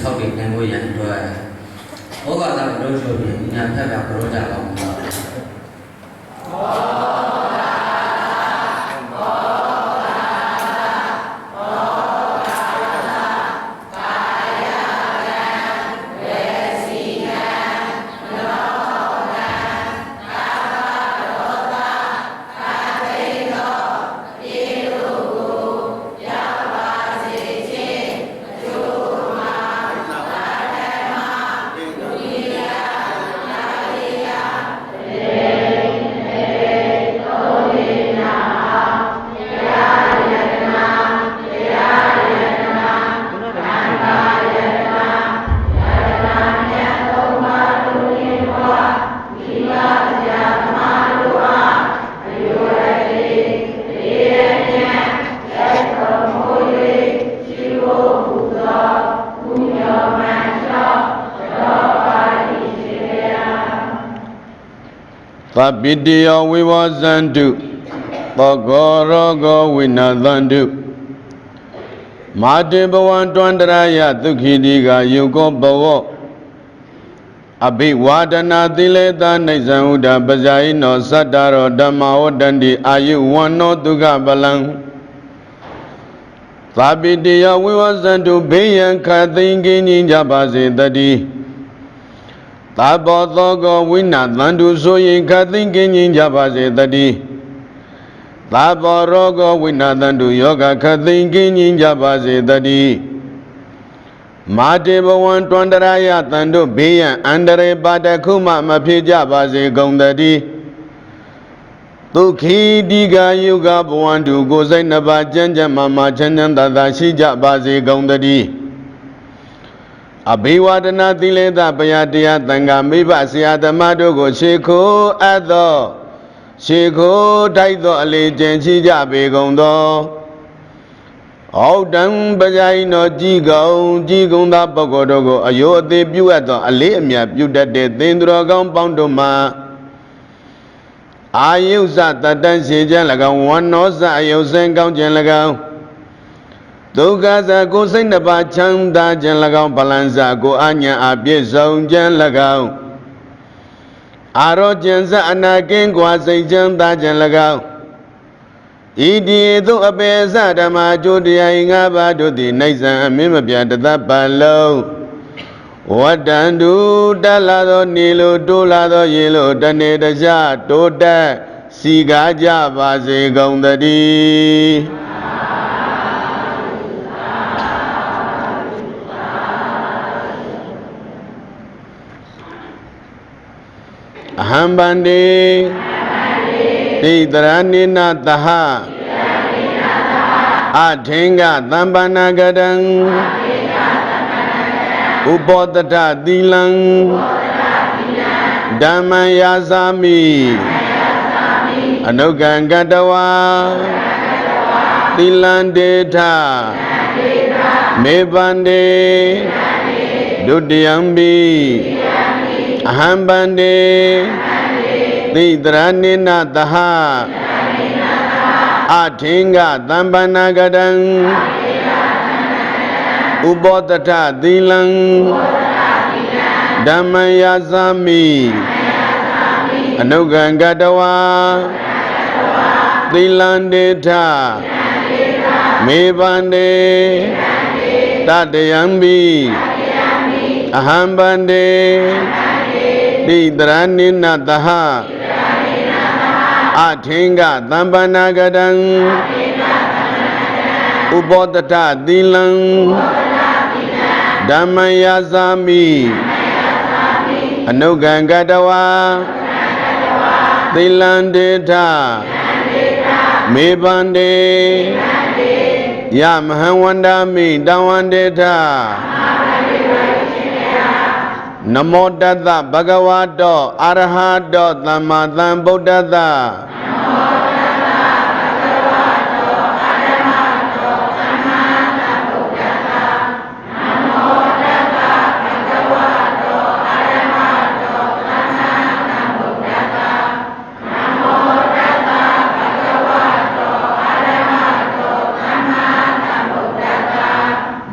ဆောက်တည်နေဖို့ရန်အတွက်ဩဃာတဘုရောဆိုရင်ညာဖက်ကဘုရောကြပါဘူးလားသဗ္ဗိတယောဝိဝဇန္တုသောကောရောဂောဝိနာသန္တုမာတေဘဝံတွန္တရာယဒုက္ခိတိကယုကောဘဝအဘိဝါဒနာသီလေသာနိစ္စံဥဒ္ဒပဇာယိနောသတ္တရောဓမ္မဝတ္တန္တိအာယုဝန္နောဒုက္ခပလံသဗ္ဗိတယောဝိဝဇန္တုဘေးရန်ခတ်သိမ်းကင်းခြင်းကြပါစေတည်းသဗ္ဗောသောကောဝိနာသန္တုဆိုရင်ခတ်သိမ်းကင်းခြင်းကြပါစေတည်းသဗ္ဗောရောဂောဝိနာသန္တုယောဂခတ်သိမ်းကင်းခြင်းကြပါစေတည်းမာတေဘဝံတွန္တရာယသန္တုဘေးရန်အန္တရေပါတခုမှမဖြစ်ကြပါစေကုန်တည်းဒုက္ခိတိကယုဂဘဝန္တုကိုယ်စိတ်နှစ်ပါးကျမ်းကျမ်းမာချမ်းချမ်းသာသာရှိကြပါစေကုန်တည်းအဘိဝါဒနာသီလေသပယတရားသံဃာမိဘဆရာသမားတို့ကိုရှေခိုးအပ်သောရှေခိုးထိုက်သောအလေးကျင့်ရှိကြပေကုန်သောဩတံပဇာယိနောကြည်ကုံသောပုဂ္ဂိုလ်တို့ကိုအယောအသေးပြုအပ်သောအလေးအမြတ်ပြုတတ်တဲ့သင်္သူတော်ကောင်းပေါင်းတို့မှာအာယုဇတတန်ရှိခြင်း၎င်းဝန္နောဇအယုစင်ကောင်းခြင်း၎င်းဒုက္ခဇကိုစိတ်နှစ်ပါးချမ်းသာခြင်း၎င်းဗလံဇကိုအညာအပြည့်စုံခြင်း၎င်းအာရောကျင်ဇအနာကင်းကွာစိတ်ချမ်းသာခြင်း၎င်းဤဒီသို့အပေဇဓမ္မအကျိုးတရားငါးပါးတို့သည်နှိမ့်ဆံအမင်းမပြတသက်ပါလုံးဝတ္တန္တုတက်လာသောနေလိုတိုးလာသောရေလိုတနေ့တခြားတိုးတက်စီကားကြပါစေကုန်သတည်းအဟံဗန္တိတိတရဏိနသဟအထင်္ဂသံပနာကတံဥပောတထသီလံဓမ္မယာစာမိအနုကံကတဝါသီလံဒေထမေပန္တေဒုတိယံပိအဟံဗန္တိတိတရဏိနသဟအထင်္ဂသံပနာကတံဥပောတထသီလံဓမ္မယာစာမိအနုကံကတဝါသီလံဒေထမေပန္တေတတယံပိအဟံဗန္တေတိတရဏိနသဟအထင်္ဂသံပနာကတံဥပောတထသီလံဓမ္မယာစာမိအနုကံကတဝါသီလံဒေထမေပန္တေယမဟံဝန္ဒာမိတံဝန္ဒေထနမောတတ္တဘဂဝါတောအရဟတောသမ္မာသမ္ဗုဒ္ဓတ္တ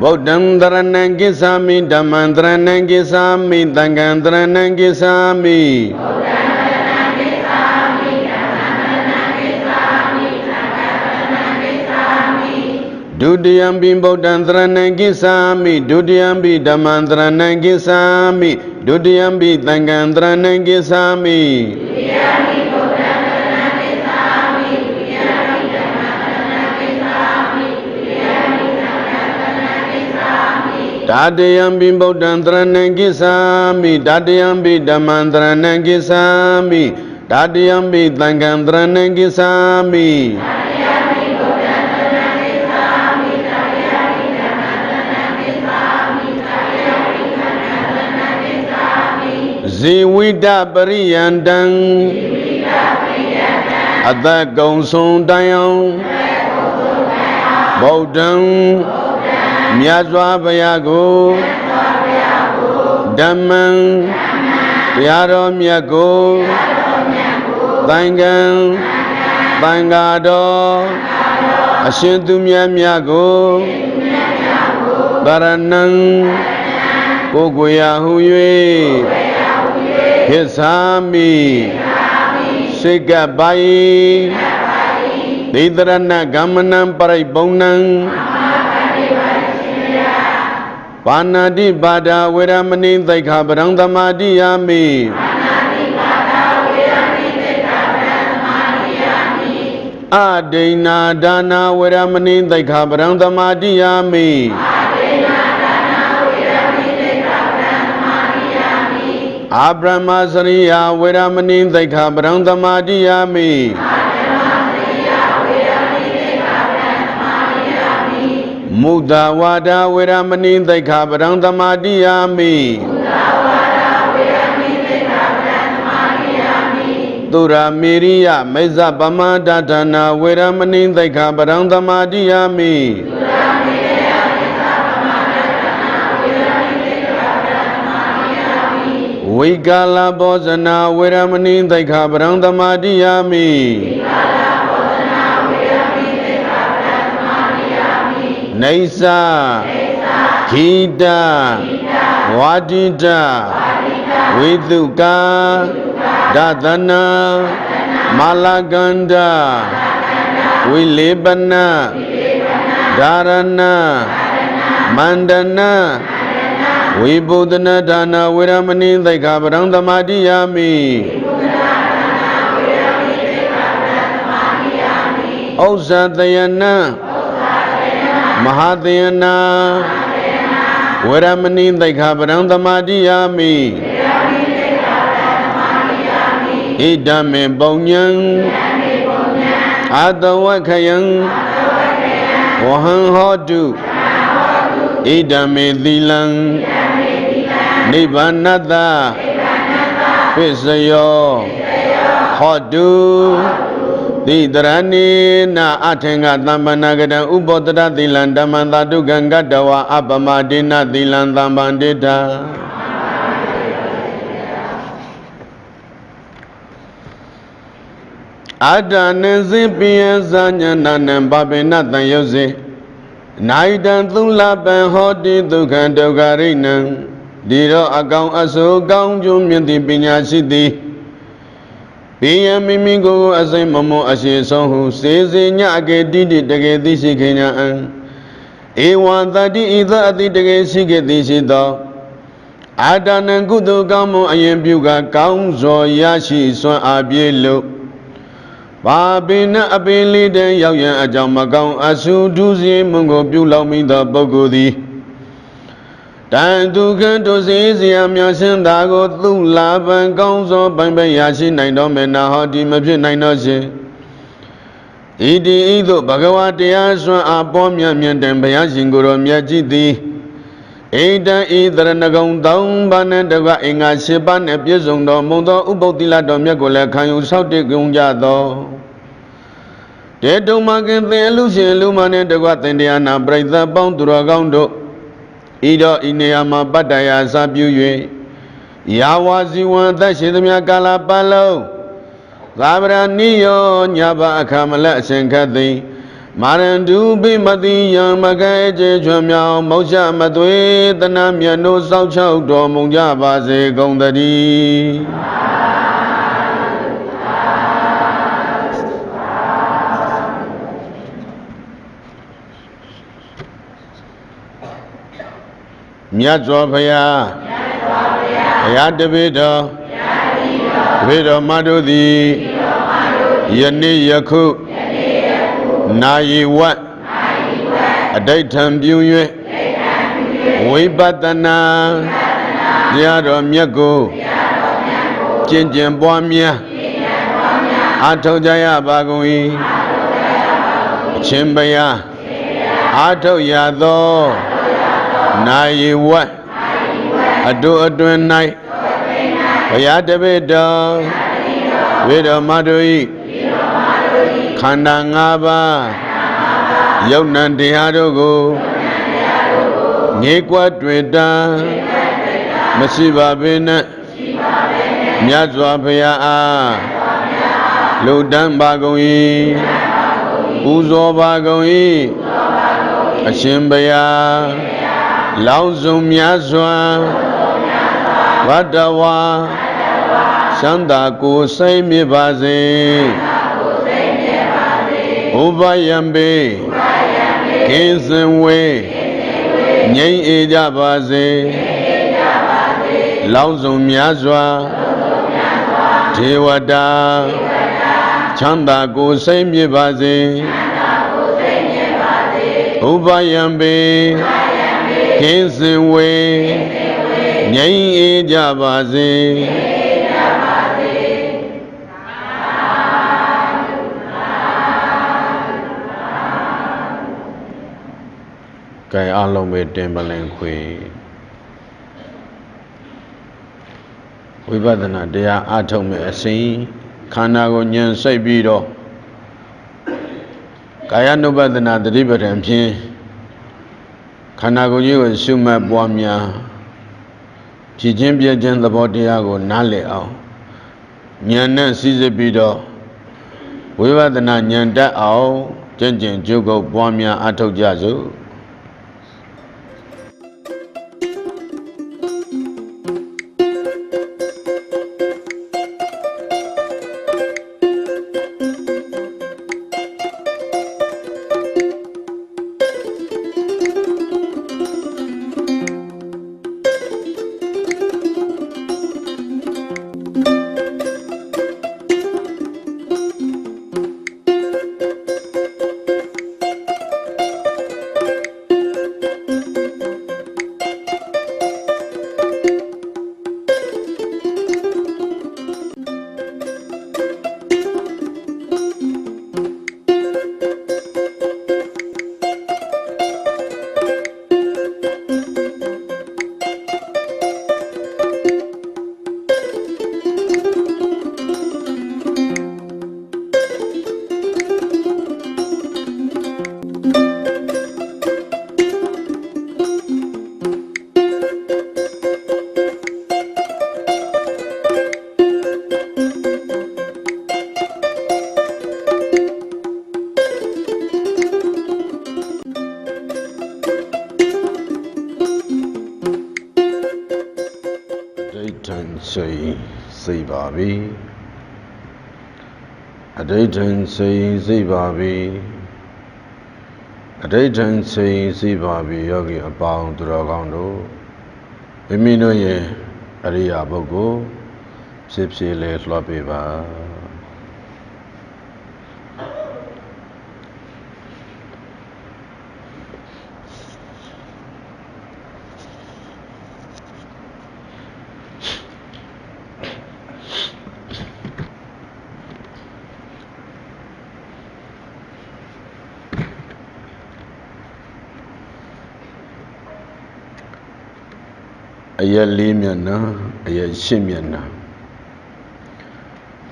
ဗ Bodham Dharanam Kisami Dhamman Dharanam Kisami Tangam Dharanam Kisami Dudiyambi Bodham Dharanam Kisami Dudiyambi Dhamman Dharanam Kisami Dudiyambi Tangam Dharanam Kisami Dadayambi Bodham Dharanam Kisami Dadayambi Dhamman Dharanam Kisami Dadayambi Tangam Dharanam Kisami Zivida Pariyandang Adakong Sundayang Bodham Myazwa Bayago Dhammang Yaro Myago Tangam Tangado Ashintu Myago Dharanam Koguyahu Yue Hisami Sigabai Didarana Gamanam Paraibonang Panadi Bada Viramani Daikhabarang Dhamadiyami Adena Dana Viramani Daikhabarang Dhamadiyami Abramasariya Viramani Daikhabarang Dhamadiyami Mudha Wada Viramani Daikhabarang Dhamadiyami Dura Miriya Meza Bama Dadana Viramani Daikhabarang Dhamadiyami Vigala Bhojana Viramani Daikhabarang Dhamadiyami Naisa Gita Wadita Viduka Dadana Malaganda Vilebana Dharana Mandana Vibodhana Dana Viramani Daikhabarang Dhamadiyami Osadayana Mahadayana Viramani Daikhabarang Dhamadiyami Idame Bonyang Adawakayang Wahang Hodu Idame Dilang Nibanada Pisayo Hodu Didrani na Atenga Tambanagada Ubodra Dilan Damandadu Gangadawa Abamadina Dilan Tambandita Adanezi Piazanya Nanem Babina Tayoze Naidan Tulaban Hodi Dukandogarina Diro Agong Aso Gong Jumyandi Pinyashidi Piya Mimigo Asay Momo Ashe Sohu Seze Nyage Didi Dege Dishi Kenyaan Ewan Tadi Ida Adi Dege Shige Dishi Do Adanan Kudu Gamo Ayem Buga Kaung Zo Yashi Swan Abielo Babina Abili De Yaoyan Ajamagang Asu Duzi Mungo Bulau Minda Bogodi Tandu Kanto Sisi Amyashin Dago Tulaban Gongso Bambe Yashi Naino Mena Hoti Mapsi Naino Shi Idi Ido Bhagavati Aswa Apomya Myantan Bayashin Guru Myajiti Ida Idranagong Daung Banan Daga Inga Shiban Episong Do Mundo Ubotila Do Myakole Kanyu Sauti Gungja Do Tedo Makin Te Lucian Lumane Daga Tendiana Braitha Bonduragong Do Ido Ineyama Badaya Sabyue Yawazi Wanta Shidmya Kalapalo Labra Niyo Nyaba Kamala Senkati Marandu be Mati Yang Magaje Chumyao Mosha Matwe Tanam Yano Sao Chao Do Munja Base Gondari Nyatwa Paya Ayatabido Vido Madudi Yani Yaku Nayi Wat Adaitam Buye Wipatana Diado Miago Jinjin Boamia Ato Jaya Bagui Chimbaya Ato Yado Nayi Wat Adu Adun Night Ayatabido Vido Madui Kandangaba Yonandiadogo Nikwa Twita Masiba Bina Nyazwa Paya Ludan Bagoi Uzo Bagoi Ashimbaya Lauzum Yazwa Wadawa Sandaku Saimi Bazi Ubayambe Kinsenwe Nyai Eja Baze Lauzum Yazwa Tewada Chanda Go Saimi Baze Ubayambe Kinsenwe Nyai Eja Baze Kay along with Timberland Queen. We better not dare atom a scene. Kanago say bedo. Kayano better not the river and pin. Kanago you and Suma Boamia. Chijimbia Jen the Botiago Nale out. Nyan sees a bedo. We better not nyan that out. Jen Jugo Boamia Ato Jazu. Say Bobby. A dayton say Bobby. A dayton say Bobby Yogi about Dragando. Emino ye, Aria Bogo, Sipsi le floppy ba. Aya Limiana, Aya Shimiana.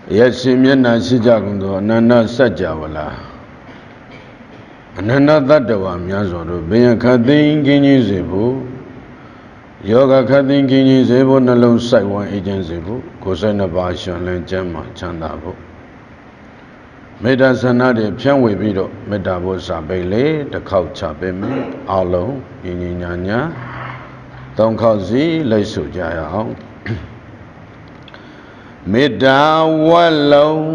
Aya Shimiana Sijagundo, Nana Sajavala. Nana Dadawa Miazo, being Kadin Guinea Zebu, Yoga Kadin Guinea Zebu, Nalo Saiwan Agent Zebu, Kosana Bashan, Jama Chandabo. မေတ္တာဆန္ဒတွေဖြန့်ဝေပြီးတော့မေတ္တာဘုရားပိတ်လေတစ်ခေါက်ချပေးမယ်အားလုံးညီညီညာညာသုံးခေါက်စီလိုက်ဆိုကြရအောင်မေတ္တာဝတ်လုံး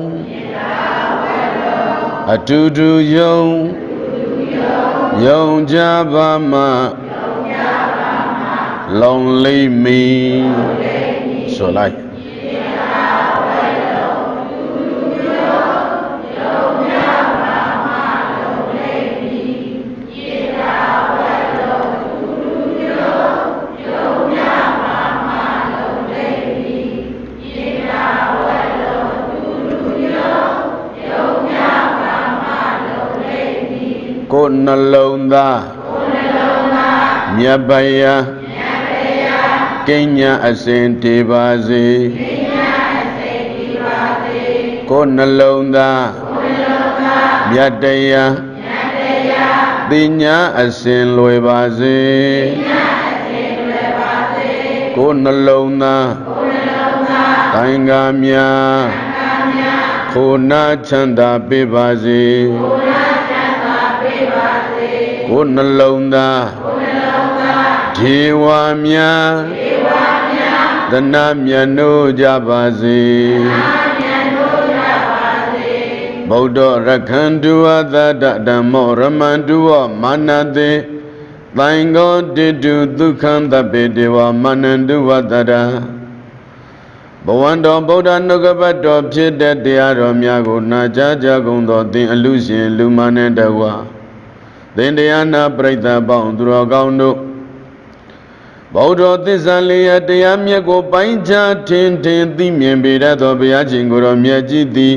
အတူတူယုံကြပါမှလုံလိမ့်မီဆိုလိုက်ကိုယ်နှလုံးသားမြတ်ပယကိညာအစဉ်တည်ပါစေကိုယ်နှလုံးသားမြတ်တရားပညာအစဉ်လွယ်ပါစေကိုယ်နှလုံးသားတိုင်းကားများခိုနာချမ်းသာပေးပါစေကိုယ်နှလုံးသားဒေဝမြတ်သနာမြတ်နိုးကြပါစေဗုဒ္ဓရခန္တုဝသတ္တဓမ္မောရမန္တုဝမာနတေသံဃောတိတုဒုက္ခံသဗ္ဗေတေဝမာနန္တုဝတ္တရာဘဝန္တောဗုဒ္ဓနုကပတ္တောဖြစ်တဲ့တရားတော်များကိုနာကြားကြကုန်သောသင်အလူရှင်လူမနဲ့တကွာသင်တရားနာပရိသတ်ပေါင်းသူတော်ကောင်းတို့ဗုဒ္ဓသစ္စာလေးရတရားမြတ်ကိုပိုင်းခြားထင်သိမြင်ပေတတ်သောဘုရားရှင်ကိုယ်တော်မြတ်ကြီးသည်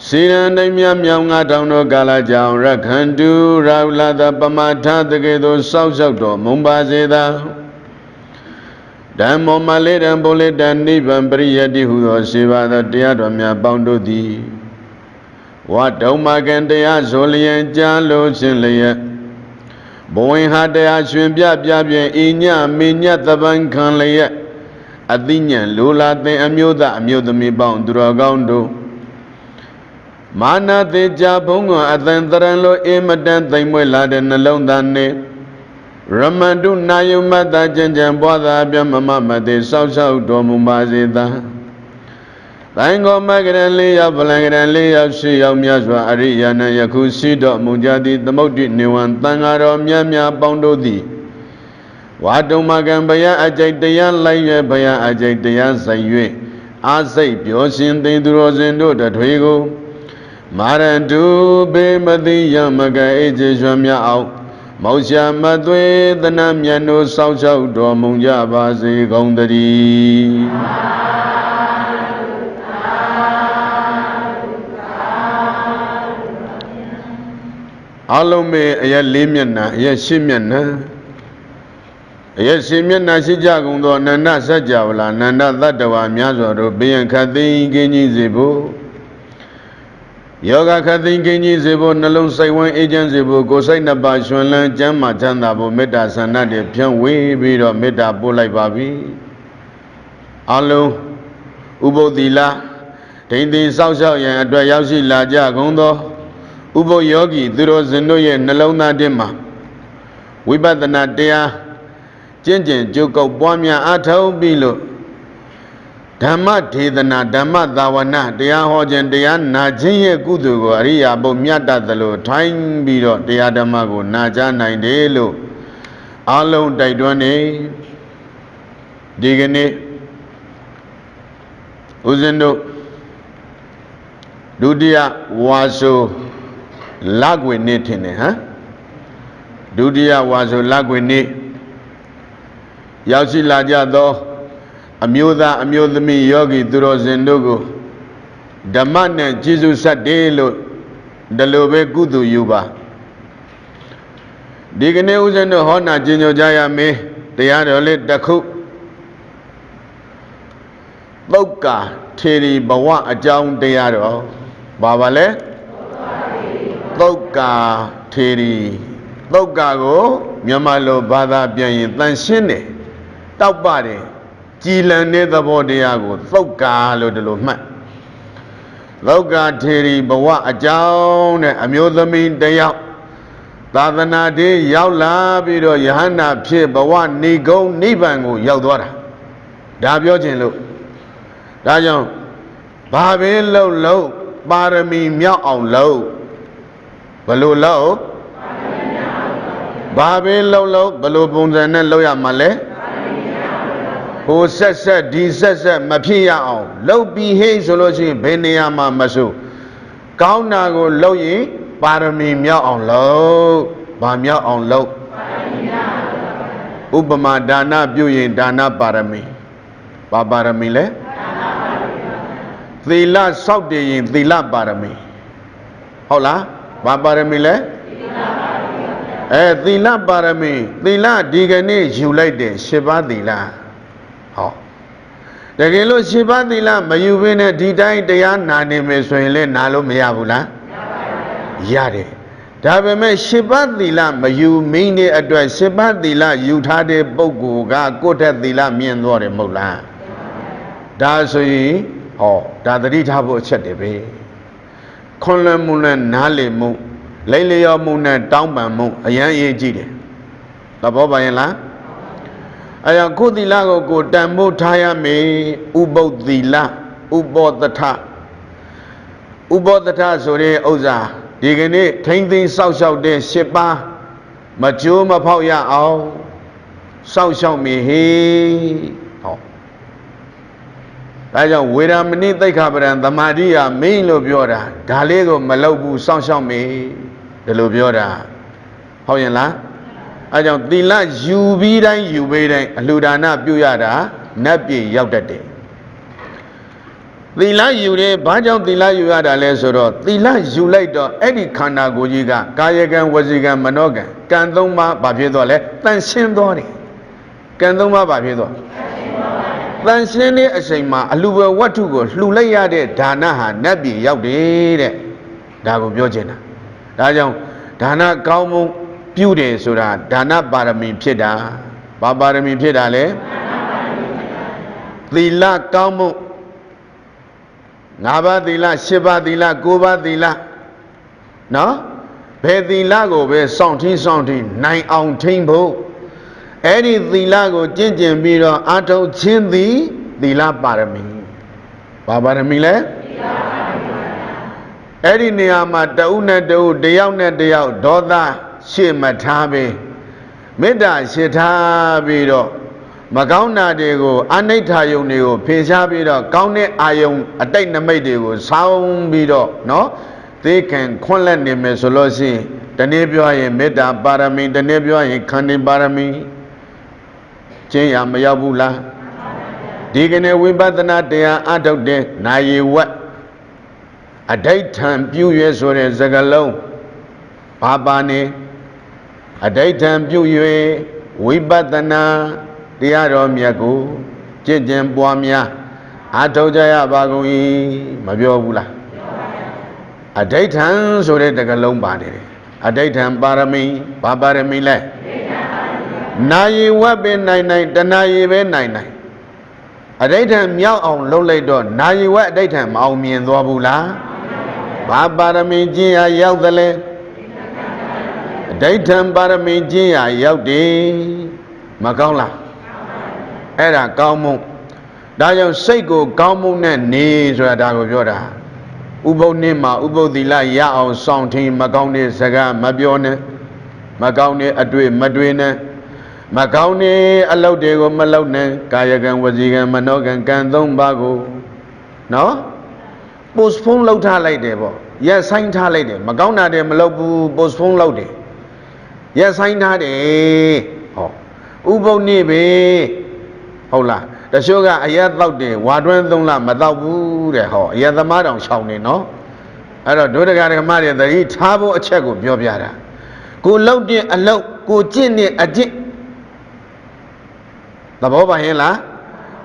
စေရန်တိုင်းမြမြောင်9000တို့ကာလကြောင့်ရခန္တုရာဟုလသပမထတကယ်သို့စောက်ရှောက်တော်မုံပါစေသာဓမ္မောမလေးတံဘုလိတံနိဗ္ဗာန်ပရိယတ္တိဟုသောစေပါသောတရားတော်များပေါင်းတို့သည်ဝါဒုံမကံတရားဆိုလျင်ကြားလို့ခြင်းလျက်ဘဝင်ဟာတရားရှင်ပြပြင်ဤညမေညသဗ္ဗံခံလျက်အသိဉာဏ်လိုလားသင်အမျိုးသားအမျိုးသမီးပေါင်းသူတော်ကောင်းတို့မာနတေကြဘုံကအသံတရံလိုအမတန်သိမ်မွေ့လာတဲ့နှလုံးသားနဲ့ရမန္တုနာယုမတ္တကျင်ကျင်ပွားသာပြမမတေစောက်ရှောက်တော်မူပါစေသာသံဃောမဂရ၄ယောက်ဗလံဂရ၄ယောက်၈ယောက်များစွာအရိယာနံယခုရှိတော်မူကြသည်သမုဒ္ဒိနေဝံသံဃာတော်များပေါင်းတို့သည်ဝါတုံမကံဘယအကြိတ်တရားလိုက်၍ဘယအကြိတ်တရားဆိုင်၍အာစိတ်ပြောရှင်သိသူတော်စင်တို့တထွေကိုမာရန္တုဘေမတိယမကအေကျေရွှမ်းများအောင်မောရှာမသွေသနာမြတ်တို့စောက်ရှောက်တော်မူကြပါစေကုန်သတည်းအလုံးမေအရက်၄မျက်နှာအရက်၈မျက်နှာအရက်၈မျက်နှာရှိကြကုန်သောအနန္တစัจ java လာအနန္တသတ္တဝါများစွာတို့ဘေးရန်ခတ်သိမ်းကင်းကြီးစေဖို့ယောဂခတ်သိမ်းကင်းကြီးစေဖို့နှလုံးစိတ်ဝမ်းအေးချမ်းစေဖို့ကိုယ်စိတ်နှစ်ပါးရွှင်လန်းကျမ်းမာချမ်းသာဖို့မေတ္တာဆန္ဒတွေဖြန့်ဝေပြီးတော့မေတ္တာပို့လိုက်ပါပြီအလုံးဥပုသ်သီလဒိဋ္ဌိစောက်ရှောက်ရန်အတွက်ရောက်ရှိလာကြကုန်သောဥပုသ်ယောဂီသူတော်စင်တို့ရဲ့နှလုံးသားထဲမှာဝိပဿနာတရားကျင့်ကြံကြိုးကုပ်ပွားများအားထုတ်ပြီးလို့ဓမ္မဒေသနာဓမ္မသာဝနာတရားဟောခြင်းတရားနာခြင်းရဲ့ကုသိုလ်ကိုအရိယာဘုမြတ်တသလိုထိုင်းပြီးတော့တရားဓမ္မကိုနာကြားနိုင်တယ်လို့အလုံးတိုက်တွန်းနေဒီကနေ့ဦးဇင်းတို့ဒုတိယဝါဆိုလကွေနေ့ထင်တယ်ဟမ်ဒုတိယဝါဆိုလကွေနေ့ရောက်ရှိလာကြသောအမျိုးသားအမျိုးသမီးယောဂီသူတော်စင်တို့ကိုဓမ္မနဲ့ကျေးဇူးဆက်တယ်လို့ဒီလိုပဲကုသိုလ်ယူပါဒီကနေ့ဦးဇင်းတို့ဟောနာကျင့်ကြကြရမယ်တရားတော်လေးတစ်ခုသုတ်ကာထေရီဘဝအကြောင်းတရားတော်ဘာပါလဲသုတ်ကာထေရီသုတ်ကာကိုမြန်မာလိုဘာသာပြန်ရင်တန်ရှင်းတယ်တောက်ပါတယ်ကြည်လန်တဲ့သဘောတရားကိုသုတ်ကာလို့ဒီလိုမှတ် လောကထေရီဘဝအကြောင်းနဲ့အမျိုးသမီးတယောက်သာသနာတည်းရောက်လာပြီးတော့ယဟန္တာဖြစ်ဘဝနေကုန်းနိဗ္ဗာန်ကိုရောက်သွားတာဒါပြောခြင်းလို့ဒါကြောင့်ဘာပဲလှုပ်ပါရမီမြောက်အောင်လှုပ်ဘလို့လှုပ်ဘာပဲလှုပ်ဘလို့ပုံစံနဲ့လှုပ်ရမှာလဲဟိုဆက်ဒီဆက်မဖြစ်ရအောင်လှုပ်ပြီးဟိဆိုလို့ရှိရင်ဘယ်နေရာမှာမဆိုကောင်းတာကိုလှုပ်ရင်ပါရမီမြောက်အောင်လှုပ်ဘာမြောက်အောင်လှုပ်ဥပမာဒါနပြုရင်ဒါနပါရမီဘာပါရမီလဲသီလစောင့်တည်ရင်သီလပါရမီဟုတ်လားဘာပါရမီလဲသီလပါရမီသီလဒီကနေ့ယူလိုက်တယ်10ပါးသီလဟောတကယ်လို့10ပါးသီလမယူဘဲနဲ့ဒီတိုင်းတရားနာနေမယ်ဆိုရင်လည်းနာလို့မရဘူးလားရတယ်ဒါပေမဲ့10ပါးသီလမယူမင်းတဲ့အတွက်10ပါးသီလယူထားတဲ့ပုဂ္ဂိုလ်ကကိုယ့်ထက်သီလမြင့်သွားတယ်မဟုတ်လားဒါဆိုရင်ဟောဒါသတိထားဖို့အချက်တွေပဲခွန်လွန်မှုနဲ့နားလည်မှုလိမ့်လျော်မှုနဲ့တောင်းပန်မှုအရန်အရေးကြီးတယ်သဘောပါရဲ့လားအဲကြောင့်ကိုယ်သီလကိုတန်ဖိုးထားရမယ်ဥပုသ္သီလဥပောတထဆိုတဲ့ဥစ္စာဒီကနေ့ထိမ့်သိမ်းစောက်ရှောက်တဲ့10ပါးမကြိုးမဖောက်ရအောင်စောက်ရှောက်မိဟေဟောဒါကြောင့်ဝေရမဏိသိက္ခာပဒံသမာဓိယာမင်းလို့ပြောတာဒါလေးကိုမလုပ်ဘူးစောင့်ရှောက်မိဒီလိုပြောတာဟုတ်ရင်လားအဲကြောင့်သီလယူပြီးတိုင်းယူပေးတိုင်းအလှူဒါနပြုရတာနတ်ပြည်ရောက်တတ်တယ်သီလယူတယ်ဘာကြောင့်သီလယူရတာလဲဆိုတော့သီလယူလိုက်တော့အဲ့ဒီခန္ဓာကိုယ်ကြီးကကာယကံဝစီကံမနောကံကံသုံးပါးဘာဖြစ်သွားလဲတန်ရှင်းသွားတယ်ကံသုံးပါးဘာဖြစ်သွားတန်ရှင်းတဲ့အချိန်မှာအလှူဘဝတ္ထုကိုလှူလိုက်ရတဲ့ဒါနဟာနတ်ပြည်ရောက်တယ်တဲ့ဒါကိုပြောချင်တာဒါကြောင့်ဒါနကောင်းမှုပြုတယ်ဆိုတာဒါနပါရမီဖြစ်တာဘာပါရမီဖြစ်တာလဲသီလကောင်းမှု5ပါးသီလ10ပါးသီလ9ပါးသီလနော်ဘယ်သီလကိုပဲစောင့်ထင်းနိုင်အောင်ထိန်းဖို့အဲ့ဒီသီလကိုကျင့်ကြံပြီးတော့အထောက်ချင်းသည်သီလပါရမီဘာပါရမီလဲအဲ့ဒီနေရာမှာတဦးနဲ့တဦးတယောက်နဲ့တယောက်ဒေါသရှေ့မထားပဲမေတ္တာရှေ့ထားပြီးတော့မကောင်းတာတွေကိုအနိဋ္ဌာယုံတွေကိုဖယ်ရှားပြီးတော့ကောင်းတဲ့အာယုံအတိတ်နမိတ်တွေကိုဆောင်းပြီးတော့နော်သေခံခွန့်လက်နေမယ်ဆိုလို့ရှိရင်တနည်းပြောရင်မေတ္တာပါရမီတနည်းပြောရင်ခန္တီပါရမီကျင့်ရမရောက်ဘူးလားဒီကနေ့ဝိပဿနာတရားအထုတ်တဲ့နာယီဝတ်အဋိဋ္ဌံပြုရွယ်ဆိုတဲ့စကားလုံးဘာပါနေအဋိဋ္ဌံပြု၍ဝိပဿနာတရားတော်မြတ်ကိုကျင့်ကြံပွားများအထောက်ကြရပါကုန်၏မပြောဘူးလားအဋိဋ္ဌံဆိုတဲ့တကလုံးပါနေတယ်အဋိဋ္ဌံပါရမီဘာပါရမီလဲနာယီဝတ်ပဲနိုင်တဏှာယီပဲနိုင်အဋိဋ္ဌံမြောက်အောင်လုပ်လိုက်တော့နာယီဝတ်အဋိဋ္ဌံမအောင်မြင်သွားဘူးလားဘာပါရမီကျင့်ရရောက်တယ်လဲအဋိဋ္ဌံပါရမီကျင့်ရရောက်တယ်မကောင်းလားအဲ့ဒါကောင်းမှုဒါကြောင့်စိတ်ကိုကောင်းမှုနဲ့နေဆိုတာဒါကိုပြောတာဥပုသ်နေ့မှာဥပုသ်သီလရအောင်စောင့်ထင်းမကောင်းတဲ့စကားမပြောနဲ့မကောင်းတဲ့အတွေ့မတွေ့နဲ့မကောင်းတဲ့အလုပ်တွေကိုမလုပ်နဲ့ကာယကံဝစီကံမနောကံကံ3ပါးကိုနော် postpone လုပ်ထားလိုက်တယ်ပေါ့ရက်ဆိုင်ထားလိုက်တယ်မကောင်းတာတွေမလုပ်ဘူး postpone လုပ်တယ်ရက်ဆိုင်ထားတယ်ဟောဥပုသ်နေ့ပဲဟုတ်လားတချို့ကအရက်တောက်တယ်ဝါတွင်း3လမတောက်ဘူးတဲ့ဟောအရက်သမားတောင်ရှောင်နေနော်အဲ့တော့ဒုဒကဓမ္မတွေသတိထားဖို့အချက်ကိုပြောပြတာကိုလှုပ်တဲ့အလုပ်ကိုကျင့်တဲ့အကျင့်သဘောပါရဲ့လား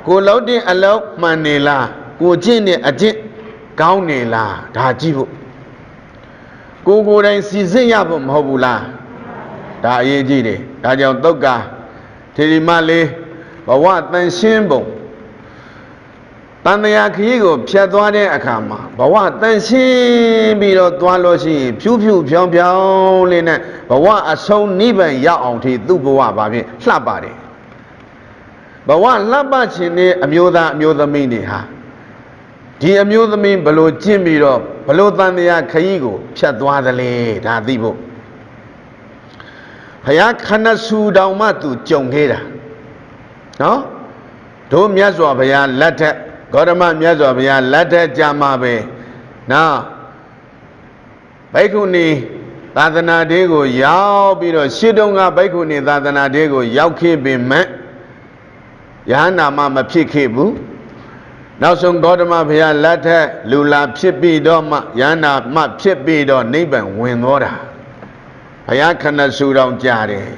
ကိုလှုပ်တဲ့အလုပ်မှန်နေလားကိုကျင့်တဲ့အကျင့်ကောင်းနေလားဒါကြည့်ဖို့ကိုယ်တိုင်စီစစ်ရဖို့မဟုတ်ဘူးလားဒါအရေးကြီးတယ်ဒါကြောင့်သုတ်ကာထေရီမလေးဘဝတန်ရှင်းပုံ တန်တရားခရီးကိုဖြတ်သွားတဲ့အခါမှာဘဝတန်ရှင်းပြီးတော့သွားလို့ရှိရင်ဖြူးဖြူးဖြောင်းဖြောင်းလေးနဲ့ဘဝအဆုံးနိဗ္ဗာန်ရောက်အောင်ထိသူ့ဘဝဘာဖြစ်လှပတယ်ဘဝလှပခြင်းနဲ့အမျိုးသားအမျိုးသမီးတွေဟာဒီအမျိုးသမီးဘလို့ကျင့်ပြီးတော့ဘလို့တန်တရားခရီးကိုဖြတ်သွားသလဲဒါသိဖို့ဘုရားခဏဆူတောင်မှသူကြုံခဲ့တာနော်တို့မြတ်စွာဘုရားလက်ထက်ဂေါတမမြတ်စွာဘုရားလက်ထက်ကြမှာပဲနော်ဘိက္ခုနီသာသနာတေးကိုရောက်ပြီးတော့ရှေ့တုန်းကဘိက္ခုနီသာသနာတေးကိုရောက်ခဲ့ပေမဲ့ယဟန္တာမဖြစ်ခဲ့ဘူးနောက်ဆုံးဂေါတမဘုရားလက်ထက်လူလာဖြစ်ပြီးတော့မှယဟန္တာမဖြစ်ပြီးတော့နိဗ္ဗာန်ဝင်သွားတာဘုရားခဏဆူတော်ကြားတယ်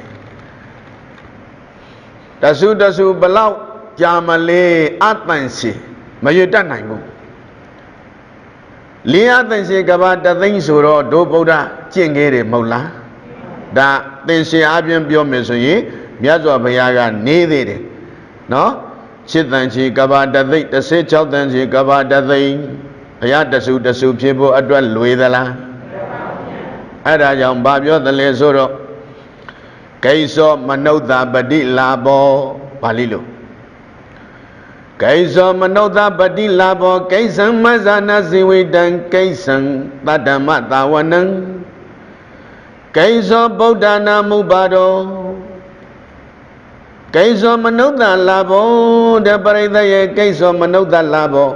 တဆူဘလောက်ကြာမလဲအတန်စီမရွတ်တတ်နိုင်ဘူးလင်းအတန်စီကဘာတသိန်းဆိုတော့ဒုဗုဒ္ဓကျင့်ခဲ့တယ်မဟုတ်လားဒါသင်္ချေအပြင်ပြောမယ်ဆိုရင်မြတ်စွာဘုရားကနေသေးတယ်နော်7တန်ချီကဘာတသိန်း16တန်ချီကဘာတသိန်းဘုရားတဆူဖြစ်ဖို့အတွက်လွေသလားအဲ့ဒါကြောင့်ဘာပြောသလဲဆိုတော့ဂိသောမနုဿပတိလာဘောပါဠိလိုဂိသောမနုဿပတိလာဘောဂိသံမဇာနာဇိဝိတံဂိသံတတ္တမသာဝနံဂိသောဗုဒ္ဓနာမုပါတောဂိသောမနုဿလာဘောတပရိသယေဂိသောမနုဿလာဘော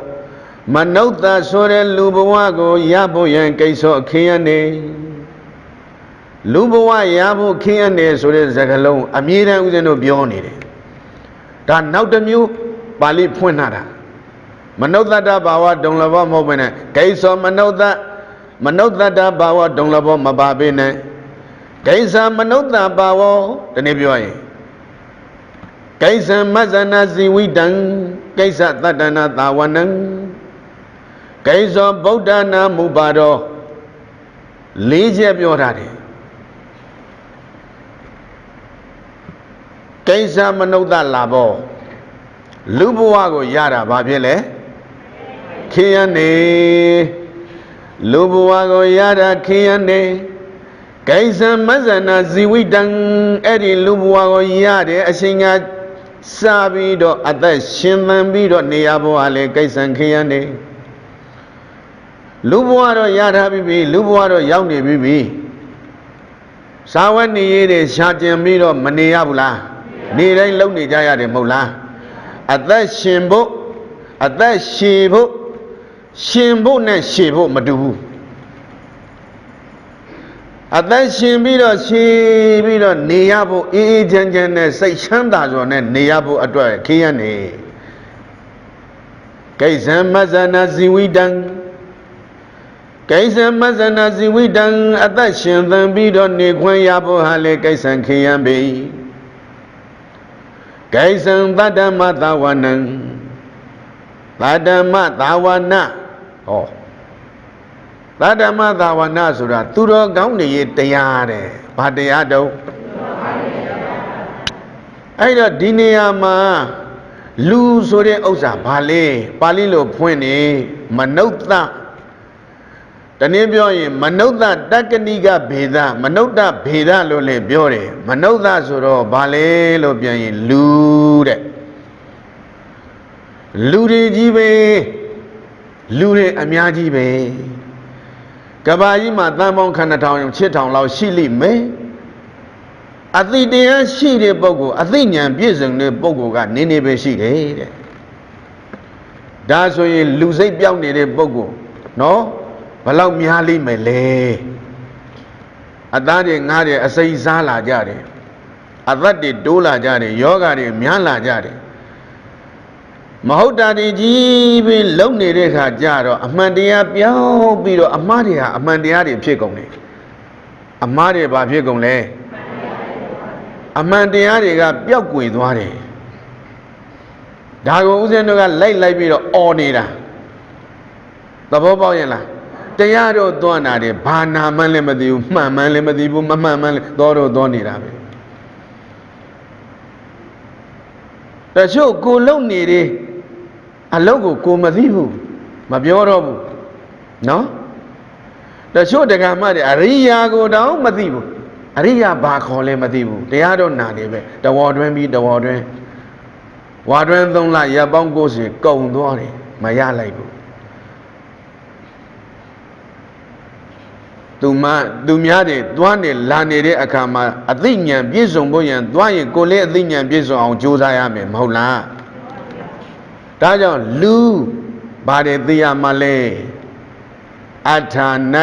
မနုဿဆိုတဲ့လူဘဝကိုရဖို့ရန်ဂိသောအခင်းရနေလူဘဝရဖို့ခင်းရနေဆိုတဲ့စကားလုံးအမြဲတမ်းဦးဇင်းတို့ပြောနေတယ်ဒါနောက်တစ်မျိုးပါဠိဖွင့်ထားတာမနုဿတဘာဝဒုံလဘောမဟုတ်ဘဲနဲ့ဂိသောမနုဿတဘာဝဒုံလဘောမပါဘဲနဲ့ဂိသမနုဿဘာဝဒီနေ့ပြောရင်ဂိသမဇ္ဇနာဇီဝိတံဂိသတတ္တနာသာဝနံဂိသောဗုဒ္ဓနာမူပါတော်၄ချက်ပြောထားတယ်ဂိသမနုဿလာဘောလူဘဝကိုရတာဘာဖြစ်လဲခင်းရနေလူဘဝကိုရတာခင်းရနေဂိသမဇ္ဇနာဇီဝိတံအဲ့ဒီလူဘဝကိုရတဲ့အချိန်ကစပြီးတော့အသက်ရှင်သန်ပြီးတော့နေရဘဝလေဂိသံခင်းရနေလူဘဝတော့ရထားပြီလူဘဝတော့ရောက်နေပြီစာဝတ်နေရတဲ့ရှားကျင်ပြီးတော့မနေရဘူးလားနေတိုင်းလုံနေကြရတယ်မဟုတ်လားအသက်ရှင်ဖို့အသက်ရှည်ဖို့ရှင်ဖို့နဲ့ရှည်ဖို့မတူဘူးအသက်ရှင်ပြီးတော့ရှည်ပြီးတော့နေရဖို့အေးအေးချမ်းချမ်းနဲ့စိတ်ချမ်းသာစွာနဲ့နေရဖို့အတွက်ခင်းရနေဂိသမဇ္ဇနာဇီဝိတံဂိသမဇ္ဇနာဇီဝိတံအသက်ရှင်သန်ပြီးတော့နေခွင့်ရဖို့ဟာလေဂိသံခင်းရပြီဂိသံတတ္တမသာဝနံတတ္တမသာဝနာဟောတတ္တမသာဝနာဆိုတာသူတော်ကောင်းတွေရဲ့တရားတဲ့ဘာတရားတုံးအဲ့တော့ဒီနေရာမှာလူဆိုတဲ့ဥစ္စာဘာလဲပါဠိလိုဖွင့်နေမနုဿတနည်းပြောရင်မနုဿတက္ကနိကဘေဒမနုဿဘေဒလို့လည်းပြောတယ်မနုဿဆိုတော့ဘာလဲလို့ပြန်ရင်လူတဲ့လူတွေကြီးပဲလူတွေအများကြီးပဲကဘာကြီးမှာတန်ပေါင်းခဏထောင်6000လောက်ရှိလိမ့်မယ်အသိတရားရှိတဲ့ပုဂ္ဂိုလ်အသိဉာဏ်ပြည့်စုံတဲ့ပုဂ္ဂိုလ်ကနေနေပဲရှိတယ်တဲ့ဒါဆိုရင်လူစိတ်ပြောင်းနေတဲ့ပုဂ္ဂိုလ်နော်ဘလောက်များလိမ့်မယ်လဲအသားတွေငါးတွေအစိမ်းစားလာကြတယ်အသက်တွေတိုးလာကြတယ်ယောဂတွေများလာကြတယ်မဟုတ်တာတွေကြီးပြီးလုံနေတဲ့ခါကြတော့အမှန်တရားပြောင်းပြီးတော့အမှားတွေဟာအမှန်တရားတွေဖြစ်ကုန်တယ်အမှားတွေဘာဖြစ်ကုန်လဲအမှန်တရားတွေကပျောက်ကွယ်သွားတယ်ဒါကိုဦးဇင်းတို့ကလိုက်ပြီးတော့အော်နေတာသဘောပေါက်ရင်လားတရားတော့သွားနာတယ်ဘာနာမှန်းလည်းမသိဘူးမှန်မှန်းလည်းမသိဘူးမမှန်မှန်းလည်းတော့နေတာပဲတချို့ကိုလုံနေတယ် အလုတ်ကိုမသိဘူးမပြောတော့ဘူးနော်တချို့တက္ကမတွေအရိယာကိုတောင်မသိဘူးအရိယာဘာခေါ်လဲမသိဘူးတရားတော့နာနေပဲတဝေါ်တွင်းပြီးတဝေါ်တွင်းဝါတွင်း3လရပ်ပေါင်း90ကုန်သွားတယ်မရလိုက်ဘူးသူများတွေသွားနေလာနေတဲ့အခါမှာအသိဉာဏ်ပြည့်စုံဖို့ရန်သွားရင်ကိုယ်လည်းအသိဉာဏ်ပြည့်စုံအောင်ကြိုးစားရမယ်မဟုတ်လားဒါကြောင့်လူဘာတွေသိရမှလဲအထာန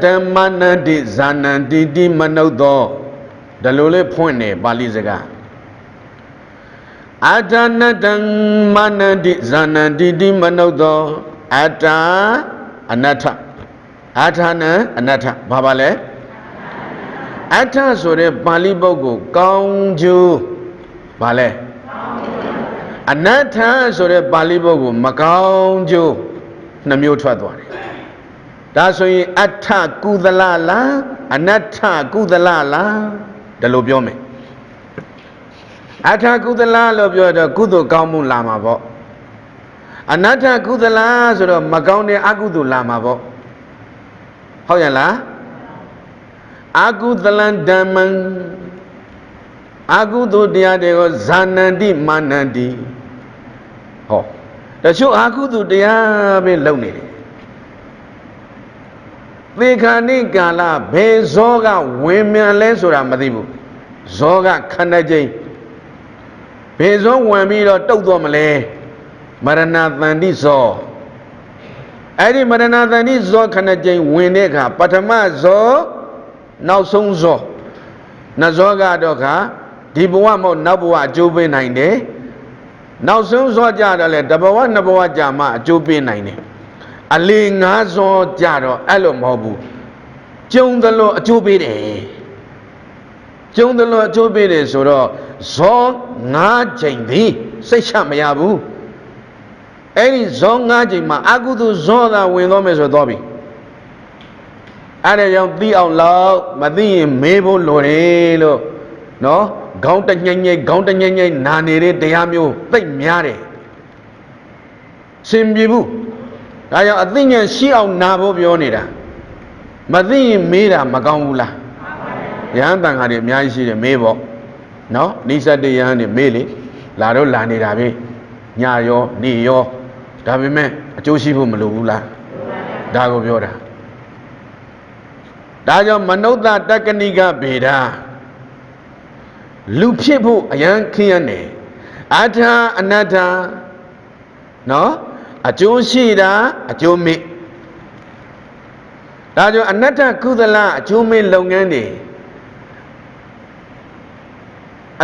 ထံမနတိဇာနန္တိတိမနုဿောဒါလိုလေးဖွင့်နေပါဠိစကားအထာနထံမနတိဇာနန္တိတိမနုဿောအထာအနတ္ထအထာနံအနတ္ထဘာပါလဲအထာဆိုတဲ့ပါဠိပုဂ္ဂိုလ်ကောင်းကျိုးဘာလဲအနတ္ထဆိုတဲ့ပါဠိပုဂ္ဂိုလ်မကောင်းကျိုးနှမျိုးထွက်သွားတယ်ဒါဆိုရင်အထကုသလလားအနတ္ထကုသလလားဒါလိုပြောမယ်အထကုသလလို့ပြောတော့ကုသိုလ်ကောင်းမှုလာမှာပေါ့အနတ္ထကုသလဆိုတော့မကောင်းတဲ့အကုသိုလ်လာမှာပေါ့ဟုတ်ရလားအကုသလံဓမ္မံအကုသိုလ်တရားတွေကိုဇာနန္တိမာနန္တိဟောတချို့အကုသိုလ်တရားပဲလုပ်နေတယ်သေခာနိကာလဘယ်ဇောကဝင်မြန်လဲဆိုတာမသိဘူးဇောကခန္ဓာချင်းဘယ်ဇောဝင်ပြီးတော့တုတ်တော့မလဲမရဏသန္တိဇောအဲ့ဒီမရဏသန္တိဇောခန္ဓာချင်းဝင်တဲ့အခါပထမဇောနောက်ဆုံးဇောနှစ်ဇောကတော့ခါဒီဘဝမဟုတ်နောက်ဘဝအကျိုးပေးနိုင်တယ်နောက်ဆုံးဇောကြတော့လေတဘဝနှစ်ဘဝကြာမှအကျိုးပေးနိုင်တယ်အလေ9ဇောကြတော့အဲ့လိုမဟုတ်ဘူးကျုံသလိုအကျိုးပေးတယ်ကျုံသလိုအကျိုးပေးတယ်ဆိုတော့ဇော9ချိန်သည်စိတ်ချမရဘူးအဲ့ဒီဇော9ချိန်မှာအကုသိုလ်ဇောသာဝင်သွားမယ်ဆိုတော့ပြီအဲ့ဒါကြောင့်သိအောင်လောက်မသိရင်မေးဖို့လိုတယ်လို့နော်ခေါင်းတညိမ့်ညိမ့်နာနေတဲ့တရားမျိုးသိပ်များတယ်စင်ပြေဘူးဒါကြောင့်အသိဉာဏ်ရှိအောင်နာဖို့ပြောနေတာမသိရင်မေးတာမကောင်းဘူးလားရဟန်းတန်ခါတွေအများကြီးရှိတယ်မေးပေါ့နော်နိစ္စတရဟန်းတွေမေးလေလာတော့လာနေတာပဲညရောနေရောဒါပေမဲ့အကျိုးရှိဖို့မလိုဘူးလားဒါကိုပြောတာဒါကြောင့်မနုဿတက္ကနိကဗေဒလူဖြစ်ဖို့အရန်ခင်းရနေအထာအနတ္ထနော်အကျိုးရှိတာအကျိုးမေ့ဒါကြောင့်အနတ္ထကုသလအကျိုးမေ့လုပ်ငန်းတွေ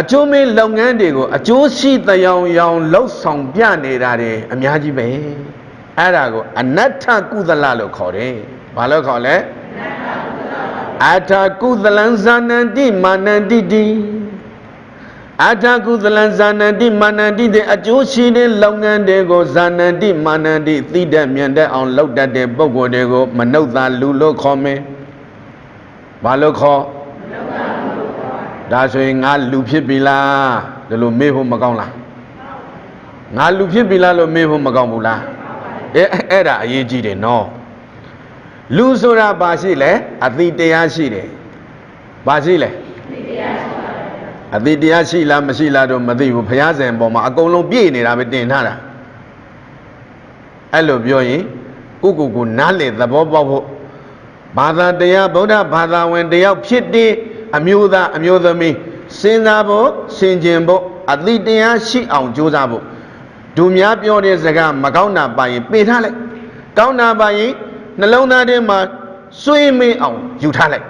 အကျိုးမေ့လုပ်ငန်းတွေကိုအကျိုးရှိသယောင်ယောင်လှုပ်ဆောင်ပြနေတာတွေအများကြီးပဲအဲ့ဒါကိုအနတ္ထကုသလလို့ခေါ်တယ်ဘာလို့ခေါ်လဲအထာကုသလံဇာနန္တိမာနန္တိတိအထာကုသလံဇာနန္တိမာနန္တိတဲ့အကျိုးရှိတဲ့လုပ်ငန်းတွေကိုဇာနန္တိမာနန္တိသိတတ်မြင်တတ်အောင်လုပ်တတ်တဲ့ပုဂ္ဂိုလ်တွေကိုမနုဿလူလို့ခေါ်မယ်ဘာလို့ခေါ်ဒါဆိုရင်ငါလူဖြစ်ပြီလားဒီလိုမေးဖို့မကောင်းလားငါလူဖြစ်ပြီလားလို့မေးဖို့မကောင်းဘူးလားအဲ့ဒါအရေးကြီးတယ်နော်လူဆိုတာဘာရှိလဲအသိတရားရှိတယ်ဘာရှိလဲအသိတရားရှိလားမရှိလားတော့မသိဘူးဘုရားရှင်ပေါ်မှာအကုန်လုံးပြည့်နေတာပဲတင်ထားတာအဲ့လိုပြောရင်ကိုနားလေသဘောပေါက်ဖို့ဘာသာတရားဗုဒ္ဓဘာသာဝင်တယောက်ဖြစ်တဲ့အမျိုးသားအမျိုးသမီးစဉ်းစားဖို့ဆင်ခြင်ဖို့အသိတရားရှိအောင်ကြိုးစားဖို့ဒုများပြောတဲ့စကားမကောင်းတာပါရင်ပေးထားလိုက်ကောင်းတာပါရင်နှလုံးသားထဲမှာစွေးမေးအောင်ယူထားလိုက်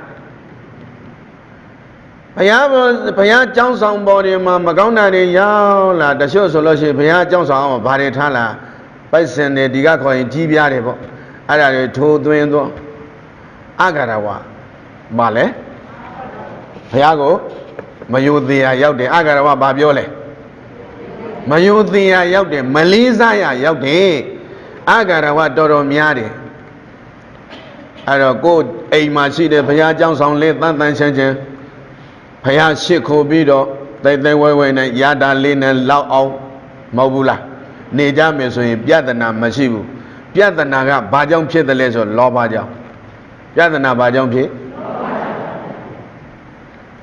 ဘုရားကျောင်းဆောင်ပေါ်တွေမှာမကောင်းတာတွေရောက်လာတချို့ဆိုလို့ရှိရင်ဘုရားကျောင်းဆောင်အောင်ဗာတွေထားလာပိုက်စင်တွေဒီကခေါ်ရင်ကြီးပြားတယ်ပေါ့အဲ့ဒါတွေထိုးသွင်းသောအဂရဝဘာလဲဘုရားကိုမယုံသေးရရောက်တယ်အဂရဝဘာပြောလဲမယုံသေးရရောက်တယ်မလေးစားရရောက်တယ်အဂရဝတော်တော်များတယ်အဲ့တော့ကိုယ်အိမ်မှာရှိတဲ့ဘုရားကျောင်းဆောင်လေးတန်တန်ရှင်းရှင်းဘုရားရှစ်ခိုးပြီးတော့တိုက်တိုက်ဝဲဝဲနဲ့ရတာလေးနဲ့လောက်အောင် မဟုတ်ဘူးလားနေကြမယ်ဆိုရင်ပြဿနာမရှိဘူးပြဿနာကဘာကြောင့်ဖြစ်တယ်လဲဆိုလောဘကြောင့်ပြဿနာဘာကြောင့်ဖြစ်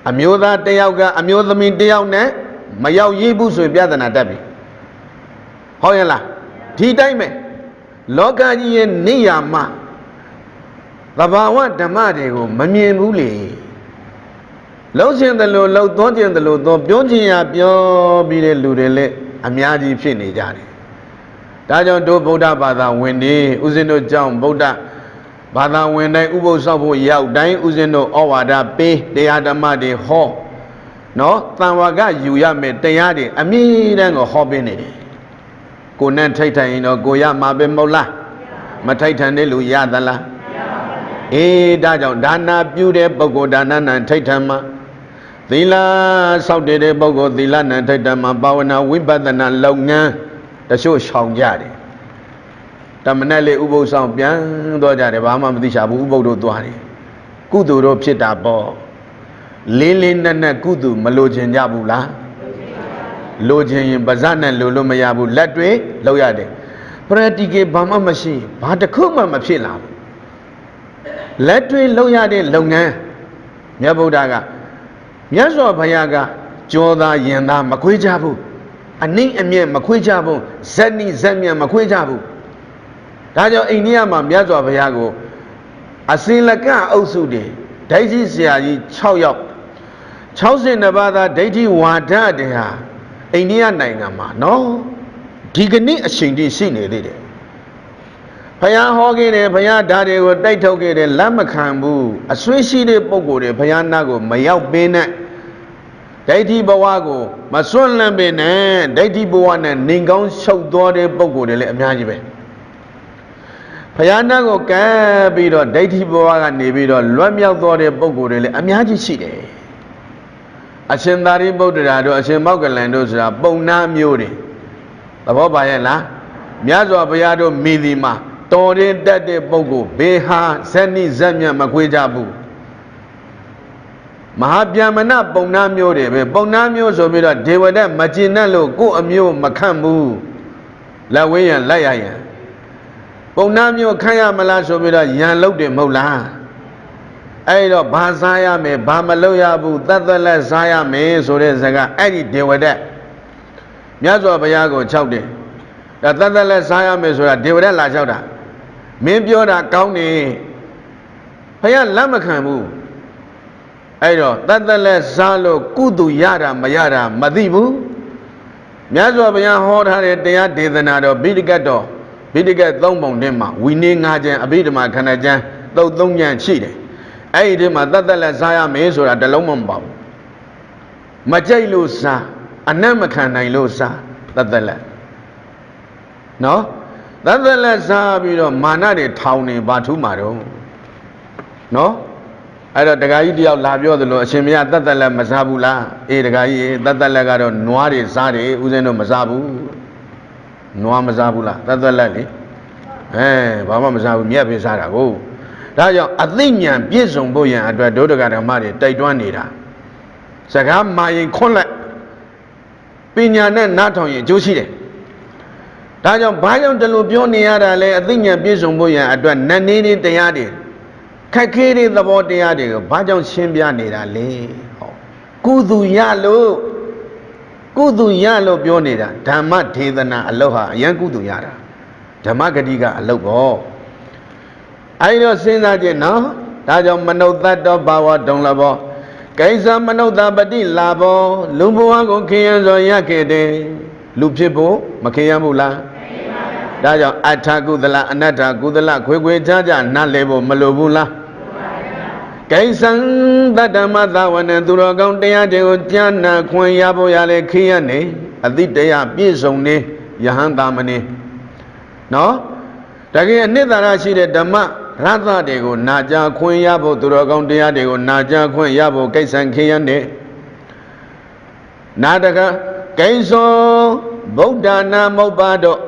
အမျိုးသားတစ်ယောက်ကအမျိုးသမီးတစ်ယောက်နဲ့မရောက်ရဘူးဆိုရင်ပြဿနာတက်ပြီဟုတ်ရဲ့လားဒီတိုင်းပဲလောကကြီးရဲ့နေရာမှာသဘာဝဓမ္မတွေကိုမမြင်ဘူးလေလုံးခြင်းတယ်လို့လှုပ်သွန်းခြင်းတယ်လို့သွန်းပြောခြင်းရပြောပြီးတဲ့လူတွေလည်းအများကြီးဖြစ်နေကြတယ်ဒါကြောင့်တို့ဗုဒ္ဓဘာသာဝင်တွေဥစဉ်တို့ကြောင့်ဗုဒ္ဓဘာသာဝင်တိုင်းဥပုသ်ဆောက်ဖို့ရောက်တိုင်းဥစဉ်တို့ဩဝါဒပေးတရားဓမ္မတွေဟောနော်တန်ဝါကယူရမယ်တရားတွေအမြဲတမ်းကိုဟောပေးနေတယ်ကိုနဲ့ထိတ်ထိုင်ရင်တော့ကိုရမှာပဲမဟုတ်လားမထိတ်ထိုင်တဲ့လူရသလားအေးဒါကြောင့်ဒါနာပြုတဲ့ပုဂ္ဂိုလ်ဒါနနံထိတ်ထံမှာသီလဆောက်တည်တဲ့ပုဂ္ဂိုလ်သီလနံထိတ်ထံမှာဘာဝနာဝိပဿနာလုပ်ငန်းတချို့ရှောင်ကြတယ်တမနဲ့လေဥပုသ်ဆောင်ပြန်သွားကြတယ်ဘာမှမသိချဘူးဥပုသ်တို့သွားတယ်ကုသိုလ်တို့ဖြစ်တာပေါ့လေးလေးနက်နက်ကုသိုလ်မလိုချင်ကြဘူးလားလိုချင်ရင်ပါဇက်နဲ့လိုလို့မရဘူးလက်တွေလောက်ရတယ်ပရတိကေဘာမှမရှိဘာတစ်ခုမှမဖြစ်လာဘူးလက်တွေလောက်ရတဲ့လုပ်ငန်းမြတ်ဗုဒ္ဓကမြတ်စွာဘုရားကကြောသားယင်သားမခွေးကြဘူးအနှိမ့်အမြင့်မခွေးကြဘူးဇက်နိဇက်မြတ်မခွေးကြဘူးဒါကြောင့်အိန္ဒိယမှာမြတ်စွာဘုရားကိုအစင်လကအုပ်စုတွေဒိဋ္ဌိဆရာကြီး6ယောက်62ပါးသာဒိဋ္ဌိဝါဒတွေဟာအိန္ဒိယနိုင်ငံမှာနော်ဒီကနေ့အချိန်ထိရှိနေသေးတယ်ဘုရားဟောခဲ့တယ်ဘုရားဓာတ်တွေကိုတိုက်ထုတ်ခဲ့တယ်လက်မခံဘူးအဆွေးရှိတဲ့ပုံကိုယ်တွေဘုရားနာကိုမရောက်ပင်းနဲ့ဒိဋ္ဌိဘဝကိုမစွန့်လန့်ပင်နဲ့ဒိဋ္ဌိဘဝနဲ့နေကောင်းရှုပ်သွားတဲ့ပုံကိုယ်တွေလည်းအများကြီးပဲဘုရားနာကိုကမ်းပြီးတော့ဒိဋ္ဌိဘဝကနေပြီးတော့လွတ်မြောက်သွားတဲ့ပုံကိုယ်တွေလည်းအများကြီးရှိတယ်အရှင်သာရိပုတ္တရာတို့အရှင်မောက္ကလန်တို့ဆိုတာပုံနာမျိုးတွေသဘောပါရဲ့လားမြတ်စွာဘုရားတို့မိဒီမှာတော်ရင်တက်တဲ့ပုဂ္ဂိုလ်ဘေဟာဇက်နိဇက်မြတ်မခွေးကြဘူးမဟာဗျာမဏပုံနာမျိုးတွေပဲပုံနာမျိုးဆိုပြီးတော့ဒေဝဒတ်မကျင်နဲ့လို့ကိုယ်အမျိုးမခန့်ဘူးလက်ဝဲရန်လက်ရရန်ပုံနာမျိုးခန့်ရမလားဆိုပြီးတော့ရန်လုတ်တယ်မဟုတ်လားအဲ့တော့ဘာစားရမယ်ဘာမလုပ်ရဘူးတတ်သက်လက်စားရမယ်ဆိုတဲ့စကားအဲ့ဒီဒေဝဒတ်မြတ်စွာဘုရားကို၆တယ်ဒါတတ်သက်လက်စားရမယ်ဆိုတာဒေဝဒတ်လာ၆တာမင်းပြောတာကောင်းတယ်ဘုရားလက်မခံဘူးအဲ့တော့တတ်သက်လက်စားလို့ကုသိုလ်ရတာမရတာမသိဘူးမြတ်စွာဘုရားဟောထားတဲ့တရားဒေသနာတော်ဗိဓိကတ်တော်ဗိဓိကတ်၃ပုံထဲမှာဝိနည်း၅ကျမ်းအဘိဓမ္မာခဏကျမ်းသုတ်၃ကျမ်းရှိတယ်အဲ့ဒီထဲမှာတတ်သက်လက်စားရမယ်ဆိုတာတလုံးမပါဘူးမကြိုက်လို့စားအနတ်မခံနိုင်လို့စားတတ်သက်လက်နော်တတ်သက်လက်စားပြီးတော့မာနတွေထောင်နေဘာထူးမှာတော့နော်အဲ့တော့တခါကြီးတယောက်လာပြောသလိုအရှင်မရတတ်သက်လက်မစားဘူးလားအေးတခါကြီးတတ်သက်လက်ကတော့နွားတွေစားတယ်ဥစဉ်တော့မစားဘူးနွားမစားဘူးလားတတ်သက်လက်လေဘာမှမစားဘူးမြက်ပဲစားတာကိုဒါကြောင့်အသိဉာဏ်ပြည့်စုံဖို့ရန်အတွက်ဒုဒကဓမ္မတွေတိုက်တွန်းနေတာစကားမာရင်ခွန်းလက်ပညာနဲ့နားထောင်ရင်အကျိုးရှိတယ်ဒါကြောင့်ဘာကြောင့်ဒီလိုပြောနေရတာလဲအသိဉာဏ်ပြည့်စုံဖို့ရန်အတွက်နတ်နေနေတရားတွေခက်ခဲတဲ့သဘောတရားတွေကိုဘာကြောင့်ရှင်းပြနေတာလဲဟောကုသိုလ်ရလို့ပြောနေတာဓမ္မဒေသနာအလုပ်ဟာအယံကုသိုလ်ရတာဓမ္မဂတိကအလုပ်ပေါ့အဲဒီတော့စဉ်းစားကြည့်နော်ဒါကြောင့်မနုဿတ္တောဘာဝတုံလဘောကိစ္စမနုဿပတိလာဘောလူဘဝကိုခင်းရစွာရခဲ့တယ်လူဖြစ်ဖို့မခင်းရဘူးလားဒါကြောင့်အထာကုသလအနတ္ထကုသလခွေခွေခြားခြားနားလဲဖို့မလိုဘူးလားကိစ္စံတတ္တမသဝနသူတော်ကောင်းတရားတွေကိုကြားနာခွင့်ရဖို့ရလဲခင်းရနေအတိတရားပြည့်စုံနေယဟန်တာမနေနော်တကယ်အနှစ်သာရရှိတဲ့ဓမ္မရသတွေကိုနာကြားခွင့်ရဖို့သူတော်ကောင်းတရားတွေကိုနာကြားခွင့်ရဖို့ကိစ္စံခင်းရနေနာတကကိစ္စံဗုဒ္ဓနာမုပ္ပါတော့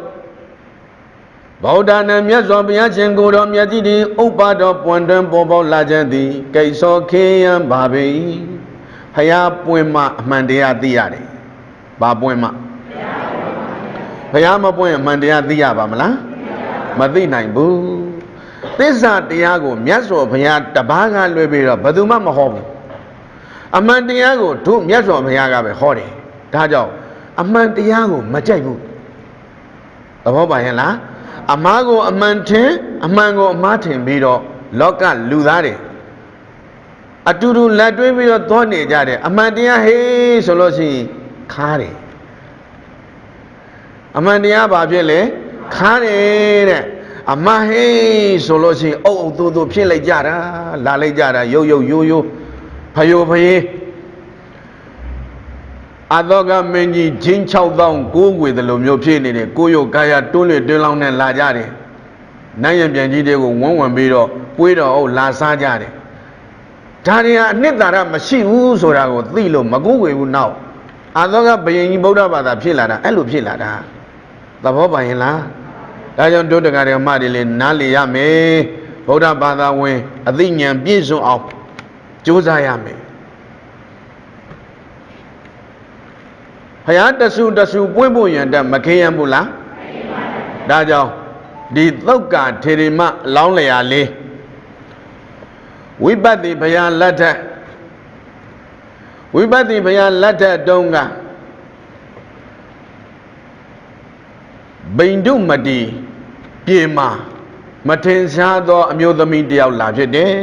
ဗုဒ္ဓနာမြတ်စွာဘုရားရှင်ကိုယ်တော်မြတ်ကြီးဒီဥပ္ပါတော်ပွင့်တွင်ပေါ်ပေါက်လာခြင်းသည်ကိစ္စံခင်းရန်ပါပေဘုရားပွင့်မှအမှန်တရားသိရတယ်ဘာပွင့်မှ ဘုရားမပွင့်အမှန်တရားသိရပါမလားမသိနိုင်ဘူးသစ္စာတရားကိုမြတ်စွာဘုရားတပါးကလွှဲပြီးတော့ဘယ်သူမှမဟောဘူးအမှန်တရားကိုတို့မြတ်စွာဘုရားကပဲဟောတယ်ဒါကြောင့်အမှန်တရားကိုမကြိုက်ဘူးသဘောပါရဲ့လားအမှားကိုအမှန်ထင်အမှန်ကိုအမှားထင်ပြီးတော့လောကလူသားတွေအတူတူလက်တွဲပြီးတော့သွားနေကြတယ်အမှန်တရားဟေးဆိုလို့ရှိရင်ခါတယ်အမှန်တရားဘာဖြစ်လဲခါတယ်တဲ့အမှန်ဟေးဆိုလို့ရှိရင်အုပ်အုပ်သို့သို့ဖြစ်လိုက်ကြတာလာလိုက်ကြတာရုပ်ရုပ်ရိုးရိုးဖယိုဖယေအသောကမင်းကြီးဂျင်း6000ကိုးဝေတယ်လို့မျိုးဖြစ်နေတယ်ကိုရုပ်ကာယတွန်းလွတွင်းလောင်းနဲ့လာကြတယ်နိုင်ရပြန်ကြီးတွေကိုဝန်းဝင်ပြီးတော့ပွေးတော်ဟုတ်လာစားကြတယ်ဒါတွေဟာအနှစ်သာရမရှိဘူးဆိုတာကိုသိလို့မကိုးဝေဘူးနောက်အသောကဘယင်ကြီးဗုဒ္ဓဘာသာဖြစ်လာတာအဲ့လိုဖြစ်လာတာသဘောပါရင်လားဒါကြောင့်တို့တရားဓမ္မတွေလည်းနားလည်ရမယ်ဗုဒ္ဓဘာသာဝင်အသိဉာဏ်ပြည့်စုံအောင်ကြိုးစားရမယ်ဘုရားတဆူတဆူပွင့်ဖို့ရန်တက်မခေရန်ဘူးလားဒါကြောင့်ဒီသုတ်ကထေရမအလောင်းလျာလေးဝိပဿနာဘုရားလက်ထက်ဝိပဿနာဘုရားလက်ထက်တုန်းကဗိန္ဓုမတိပြေမှာမထင်ရှားသောအမျိုးသမီးတယောက်လာဖြစ်တယ်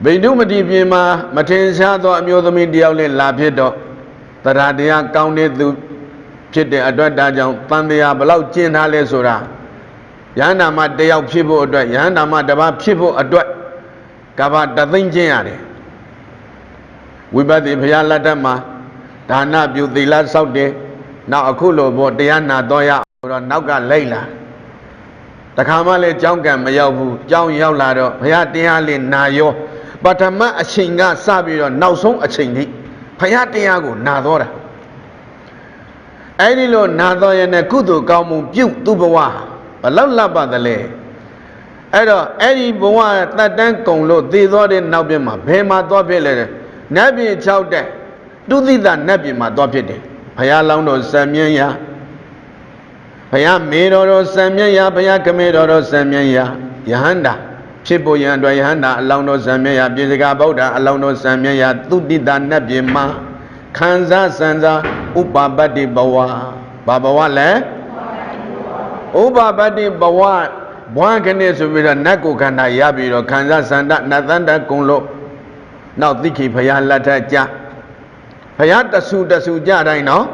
ဗိန္ဓုမတိပြေမှာမထင်ရှားသောအမျိုးသမီးတယောက်လည်းလာဖြစ်တော့တရားတရားကောင်းတဲ့သူဖြစ်တဲ့အတွက်ဒါကြောင့်တန်တရားဘလောက်ကျင့်ထားလဲဆိုတာယန္တာမတယောက်ဖြစ်ဖို့အတွက်ယန္တာမတစ်ပါးဖြစ်ဖို့အတွက်ကဘာတသိမ့်ကျင့်ရတယ်ဝိပဿနာဘုရားလက်ထက်မှာဒါနပြုသီလစောင့်တယ်နောက်အခုလိုပေါ့တရားနာတော့ရဆိုတော့နောက်ကလိုက်လာတခါမှလည်းကြောင်းကံမရောက်ဘူးကြောင်းရောက်လာတော့ဘုရားတရားလေးနာရောပထမအချိန်ကစပြီးတော့နောက်ဆုံးအချိန်ထိဘုရားတရားကိုနာတော့တာအဲ့ဒီလိုနာတော့ရတဲ့ကုသိုလ်ကောင်းမှုပြုသူဘဝဘလောက်လပ်ပါသလဲအဲ့တော့အဲ့ဒီဘဝတတ်တန်းကုံလို့သေသွားတဲ့နောက်ပြမှာဘယ်မှာသွားဖြစ်လဲနတ်ပြည်6တက်တုသိတနတ်ပြည်မှာသွားဖြစ်တယ်ဘုရားလောင်းတော်စံမြင့်ရာဘုရားမေတော်တော်စံမြင့်ရာဘုရားကမေတော်တော်စံမြင့်ရာယဟန္တာဖြစ်ပေါ်ရန်အတွက်ယဟန္တာအလောင်းတော်စံမြင့်ရာပြေစကာဗုဒ္ဓအလောင်းတော်စံမြင့်ရာသုတိတနတ်ပြည်မှာခံစားစံစားဥပပတ္တိဘဝဘာဘဝလဲဥပပတ္တိဘဝဘွားခနဲ့ဆိုပြီးတော့နတ်ကိုခန္ဓာရပြီးတော့ခံစားစန္ဒနတ်သန္တကုံလို့နောက်သိခိဘုရားလက်ထက်ကြဘုရားတဆူကြတိုင်းနော်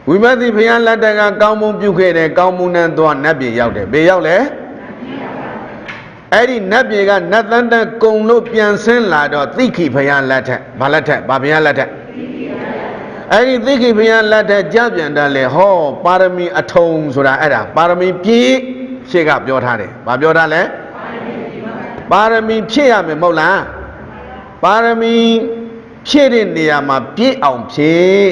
ဝိပဿနာဘုရားလက်ထက်ကကောင်းမှုပြုခဲ့တယ်ကောင်းမှုနဲ့သွားနတ်ပြည်ရောက်တယ်ဘယ်ရောက်လဲအဲ့ဒီနတ်ပြည်ကနတ်သန္တကုံလို့ပြန်ဆင်းလာတော့သိခိဘုရားလက်ထက်ဘာလက်ထက်ဘာဘုရားလက်ထက်အဲ့ဒီသိခိဘုရားလက်ထက်ကြပြန်တယ်လေဟောပါရမီအထုံဆိုတာအဲ့ဒါပါရမီပြည့်ရှေ့ကပြောထားတယ်ဘာပြောထားလဲပါရမီဖြည့်ရမယ်မဟုတ်လားပါရမီဖြည့်တဲ့နေရာမှာပြည့်အောင်ဖြည့်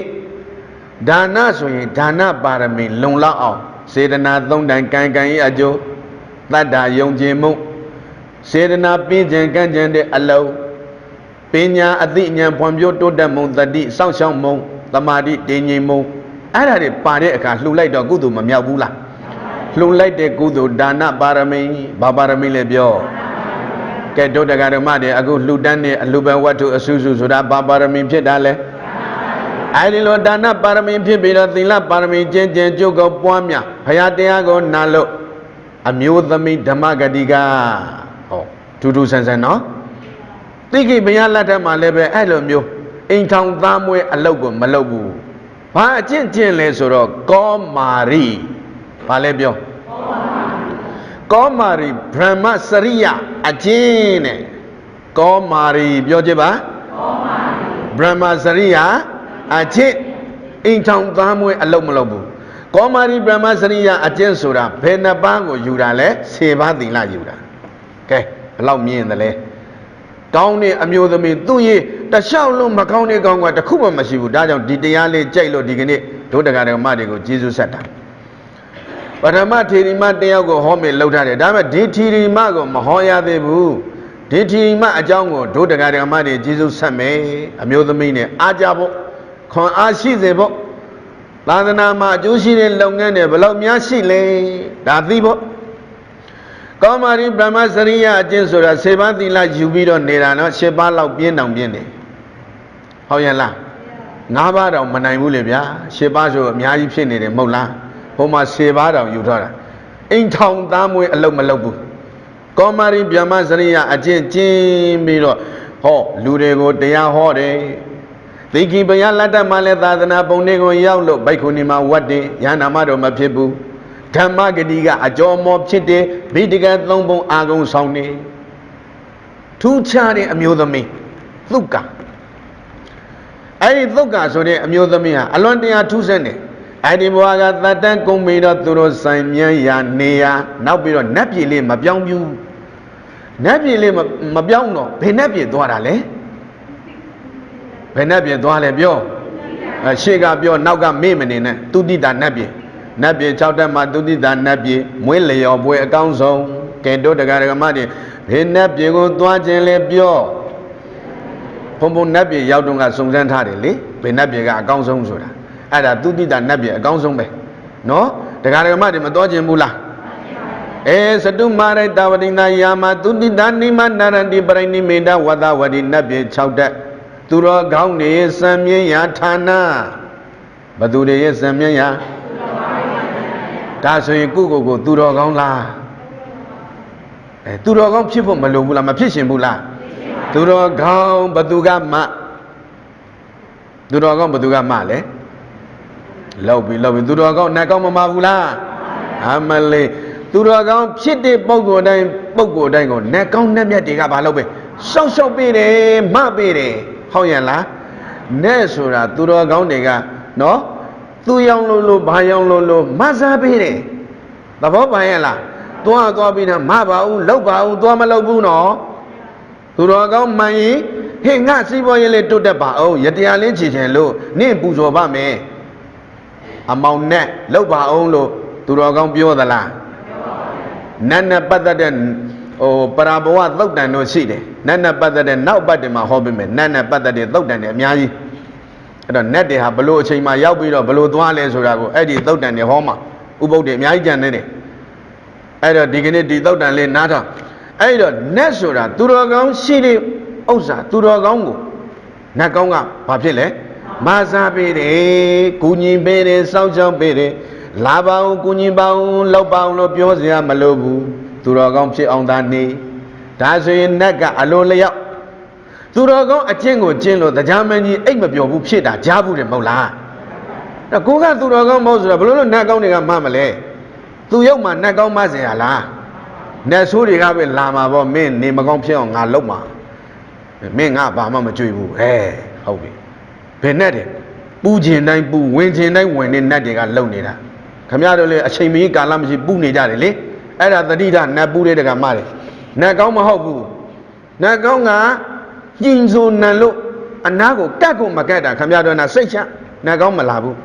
ဒါနဆိုရင်ဒါနပါရမီလုံလောက်အောင်စေတနာ3တိုင်ကံကံရဲ့အကျိုးတတ္တာယုံကြည်မှုစေတနာပြင်းခြင်းကံကြံတဲ့အလုံးပညာအသိဉာဏ်ဖွံ့ဖြိုးတိုးတက်မှုတတိစောင့်ရှောက်မှုသမာဓိတည်ငြိမ်မှုအဲ့ဒါတွေပါတဲ့အခါလှူလိုက်တော့ကုသိုလ်မမြောက်ဘူးလားလှူလိုက်တဲ့ကုသိုလ်ဒါနပါရမီဘာပါရမီလဲပြောကဲတို့တရားဓမ္မတွေအခုလှူတန်းတဲ့အလှူပဲဝတ္ထုအစုစုဆိုတာဘာပါရမီဖြစ်တာလဲအဲဒီလိုဒါနပါရမီဖြစ်ပြီးတော့သီလပါရမီကျင့်ကြုတ်ကိုပွားများဘုရားတရားကိုနာလို့အမျိုးသမီးဓမ္မဂတိကဟောထူးထူးဆန်းဆန်းနော်သိခိဘုရားလက်ထက်မှာလည်းပဲအဲ့လိုမျိုးအိမ်ထောင်သားမွေးအလုပ်ကိုမလုပ်ဘူးဘာအကျင့်လဲဆိုတော့ကောမာရီဘာလဲပြောကောမာရီဗြဟ္မစရိယအကျင့်နဲ့ကောမာရီပြောကြပါဗြဟ္မစရိယအကျင့်အိမ်ထောင်သားမွေးအလုပ်မလုပ်ဘူးကောမာရီဗြဟ္မစရိယအကျင့်ဆိုတာဘယ်နှပန်းကိုယူတာလဲ10ပါးသီလယူတာကဲဘယ်လောက်မြင်တယ်လဲကောင်းတဲ့အမျိုးသမီးသူ့ရဲ့တလျှောက်လုံးမကောင်းတဲ့ကောင်းကတခုမှမရှိဘူးဒါကြောင့်ဒီတရားလေးကြိုက်လို့ဒီကနေ့ဒုဒကာဓမ္မတွေကိုကျေးဇူးဆက်တာပထမထေရီမတယောက်ကိုဟောမယ်လောက်ထားတယ်ဒါပေမဲ့ဒီထေရီမကိုမဟောရသေးဘူးဒီထေရီမအကြောင်းကိုဒုဒကာဓမ္မတွေကျေးဇူးဆက်မယ်အမျိုးသမီးနဲ့အားကြဖို့ခွန်အားရှိစေဖို့ သာသနာမှာအကျိုးရှိတဲ့လုပ်ငန်းတွေဘယ်လောက်များရှိလဲဒါသိဖို့ကောမာရိဗြဟ္မစရိယအကျင့်ဆိုတာ7ပါးသီလယူပြီးတော့နေတာနော်7ပါးလောက်ပြင်းတောင်ပြင်းတယ်ဟုတ်ရဲ့လား9ပါးတောင်မနိုင်ဘူးလေဗျာ7ပါးဆိုအများကြီးဖြစ်နေတယ်မဟုတ်လားဟိုမှာ10ပါးတောင်ယူထားတာအိမ်ထောင်သားမွေးအလုပ်မလုပ်ဘူးကောမာရိဗြဟ္မစရိယအကျင့်ကျင်းပြီးတော့ဟောလူတွေကိုတရားဟောတယ်သိခိဘုရားလက်ထက်မှာလည်းသာသနာပုံတွေကိုရောက်လို့ဘိက္ခုနီမှာဝတ်တယ်ယန္နာမတော့မဖြစ်ဘူးဓမ္မဂတိကအကျော်မောဖြစ်တယ်ဗိတကသုံးပုံအာကုံဆောင်နေထူးခြားတဲ့အမျိုးသမီးသုက္ကာအဲ့ဒီသုက္ကာဆိုတဲ့အမျိုးသမီးဟာအလွန်တရာထူးဆန်းတယ်အဲ့ဒီဘဝကသတ္တန်ကုန်ပြီးတော့သူတို့ဆိုင်မြန်းရာနေရာနောက်ပြီးတော့နတ်ပြည်လေးမပြောင်းဘူးနတ်ပြည်လေးမပြောင်းတော့ဘယ်နတ်ပြည်သွားတာလဲဘယ်နတ်ပြည်သွားလဲပြောရှေ့ကပြောနောက်ကမေ့မနေနဲ့သူတိတာနတ်ပြည်နတ်ပြည်6တက်မှာသူတိတာနတ်ပြည်မွေးလျော်ပွဲအကောင်းဆုံးကဲတို့တရားဓမ္မတွေဘယ်နတ်ပြည်ကိုသွားခြင်းလဲပြောဘုံဘုံနတ်ပြည်ရောက်တော့ကစုံစမ်းထားတယ်လေဘယ်နတ်ပြည်ကအကောင်းဆုံးဆိုတာအဲ့ဒါသူတိတာနတ်ပြည်အကောင်းဆုံးပဲနော်တရားဓမ္မတွေမတော်ခြင်းဘူးလားစတုမာရတဝတိနာယာမသူတိတာနိမနာရတိပရိနိမေတဝတဝတိနတ်ပြည်6တက်သူတော်ကောင်းတွေစံမြင့်ရာဌာနဘသူတွေရဲ့စံမြင့်ရာဒါဆိုရင်ကိုသူတော်ကောင်းလားသူတော်ကောင်းဖြစ်ဖို့မလိုဘူးလားမဖြစ်ရှင်ဘူးလားသူတော်ကောင်းဘသူကမှသူတော်ကောင်းဘသူကမှလဲလောက်ပြီသူတော်ကောင်းနတ်ကောင်းမမှာဘူးလားအမလေးသူတော်ကောင်းဖြစ်တဲ့ပုဂ္ဂိုလ်တိုင်းကိုနတ်ကောင်းနတ်မြတ်တွေကဘာလုပ်ပဲရှောက်ရှောက်ပေးတယ်မပေးတယ်ဟုတ်ရဲ့လားနဲ့ဆိုတာသူတော်ကောင်းတွေကနော်သူရောင်လို့ဘာရောင်လို့မစားပေးတယ်သဘောပါရဲ့လားသွားပြီးတော့မပါဘူးလောက်ပါဘူးသွားမလောက်ဘူးနော်သူတော်ကောင်းမှန်ရင်ဟေ့ငါစီးပွားရေးလေးတွတ်တက်ပါအောင်ရတရားလေးချီချင်လို့နင့်ပူဇော်ပါမယ်အမောင်နဲ့လောက်ပါအောင်လို့သူတော်ကောင်းပြောသလားနတ်နဲ့ပတ်သက်တဲ့ပရာဘဝသုတ်တန်တို့ရှိတယ်နတ်နဲ့ပတ်သက်တဲ့နောက်ပတ်တင်မှာဟောပေးမယ်နတ်နဲ့ပတ်သက်တဲ့သုတ်တန်တွေအများကြီးအဲ့တော့နတ်တွေဟာဘလို့အချိန်မှရောက်ပြီးတော့ဘလို့သွားလဲဆိုတာကိုအဲ့ဒီသုတ်တန်တွေဟောမှာဥပုပ်တွေအများကြီးကြံနေတယ်အဲ့တော့ဒီကနေ့ဒီသုတ်တန်လေးနားထောင်အဲ့တော့နတ်ဆိုတာသူတော်ကောင်းရှိတဲ့ဥစ္စာသူတော်ကောင်းကိုနတ်ကောင်းကဘာဖြစ်လဲမဆာပေးတယ်ကုညီပေးတယ်စောင့်ရှောက်ပေးတယ်လာပါဦးကုညီပါဦးလောက်ပါဦးလို့ပြောစရာမလိုဘူးသူတော်ကောင်းဖြစ်အောင်သာနေဒါဆိုရင်နတ်ကအလိုလျောက်သူတော်ကောင်းအကျင့်ကိုကျင့်လို့တရားမင်းကြီးအိတ်မပြောဘူးဖြစ်တာကြားဘူးတယ်မဟုတ်လားဒါကိုကသူတော်ကောင်းမဟုတ်ဆိုတာဘယ်လိုနတ်ကောင်းတွေကမှမလဲသူရောက်မှနတ်ကောင်းမစရာလားနတ်ဆိုးတွေကပဲလာမှာပေါ့မင်းနေမကောင်းဖြစ်အောင်ငါလုပ်မှာမင်းငါဘာမှမကြွေဘူးဟုတ်ပြီဘယ်နဲ့တယ်ပူကျင်တိုင်းပူဝင်ကျင်တိုင်းဝင်နေနတ်တွေကလုံနေတာခမရတို့လေအချိန်မီကာလမရှိပူနေကြတယ်လေအဲ့ဒါတတိဒနတ်ပူတဲ့တကမတယ်နတ်ကောင်းမဟုတ်ဘူးနတ်ကောင်းကညင်ဆိုနံလို့အနာကိုကတ်ကိုမကတ်တာခမရတို့နာစိတ်ချနတ်ကောင်းမလာဘူး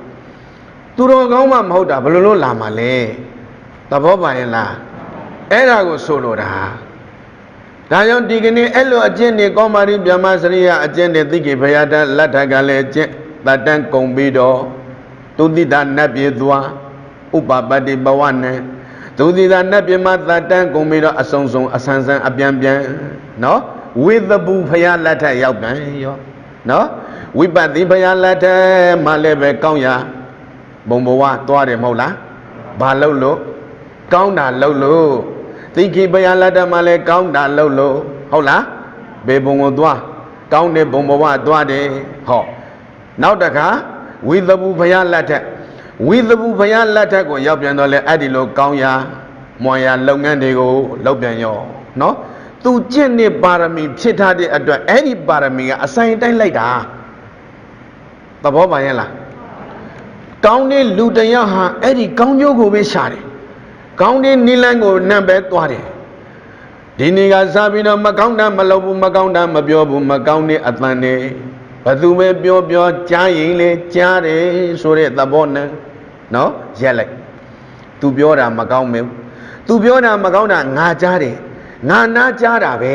သူတော်ကောင်းမှမဟုတ်တာဘယ်လိုလာမှာလဲသဘောပါရဲ့လားအဲ့ဒါကိုဆိုလိုတာဒါကြောင့်ဒီကနေ့အဲ့လိုအကျင့်တွေကောမာရိဗြဟ္မစရိယအကျင့်တွေသိကေဘယတလက်ထက်ကလည်းအကျင့်တတန်းကုန်ပြီးတော့သူတိတာနတ်ပြေသွားဥပပတ္တိဘဝနဲ့သူတိတာနတ်ပြေမှာတတန်းကုန်ပြီးတော့အစုံစုံအဆန်းဆန်းအပြန်ပြန်နော်ဝိသဘူဖယားလက်ထက်ရောက်ပြန်ရောနော်ဝိပတ္တိဖယားလက်ထက်မှလည်းပဲကောင်းရာဘုံဘဝသွားတယ်မဟုတ်လားဘာလို့ကောင်းတာလို့သိခိဘယလက်ထမှာလဲကောင်းတာလို့ဟုတ်လားဘေဘုံကိုသွားကောင်းတဲ့ဘုံဘဝသွားတယ်ဟောနောက်တခါဝိသဘူဘယလက်ထဝိသဘူဘယလက်ထကိုရောက်ပြန်တော့လဲအဲ့ဒီလိုကောင်းရာမွန်ရာလုပ်ငန်းတွေကိုလုပ်ပြန်ရောနော်သူကျင့်တဲ့ပါရမီဖြစ်ထားတဲ့အတွက်အဲ့ဒီပါရမီကအဆိုင်တိုင်းလိုက်တာသဘောပါရဲ့လားကောင်းတဲ့လူတယောက်ဟာအဲ့ဒီကောင်းကျိုးကိုပဲရှာတယ်ကောင်းတဲ့နိလန်းကိုနံပဲသွားတယ်ဒီနေ့ကစားပြီးတော့မကောင်းတာမလုပ်ဘူးမကောင်းတာမပြောဘူးမကောင်းတဲ့အတန်တွေဘသူပဲပြောကြားရင်လေကြားတယ်ဆိုတဲ့သဘောနဲ့နော်ရက်လိုက်သူပြောတာမကောင်းဘူးသူပြောတာမကောင်းတာငါကြားတယ်ငါနာကြားတာပဲ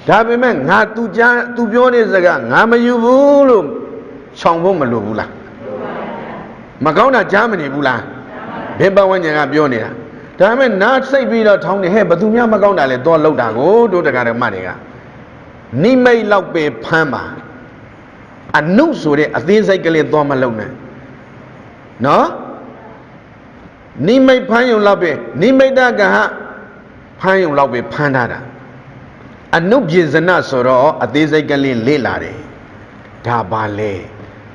ဒါပေမဲ့ငါသူပြောတဲ့စကားငါမယူဘူးလို့ခြောင်ဖို့မလိုဘူးလား မကောင်းတာကြားမနေဘူးလားဘေးပတ်ဝန်းကျင်ကပြောနေတာဒါပေမဲ့နားစိတ်ပြီးတော့ထောင်းနေဟဲ့ဘသူများမကောင်းတာလဲတော့လောက်တာကိုတို့တရားဓမ္မတွေကနိမိတ်လောက်ပဲဖမ်းပါအနုဆိုတဲ့အသေးစိတ်ကလေးတော့မလုံနဲ့နော်နိမိတ်ဖမ်းယုံလောက်ပဲနိမိတ်တကဟဖမ်းယုံလောက်ပဲဖမ်းထားတာအနုပြေဇနဆိုတော့အသေးစိတ်ကလေးလေးလာတယ်ဒါပါလေ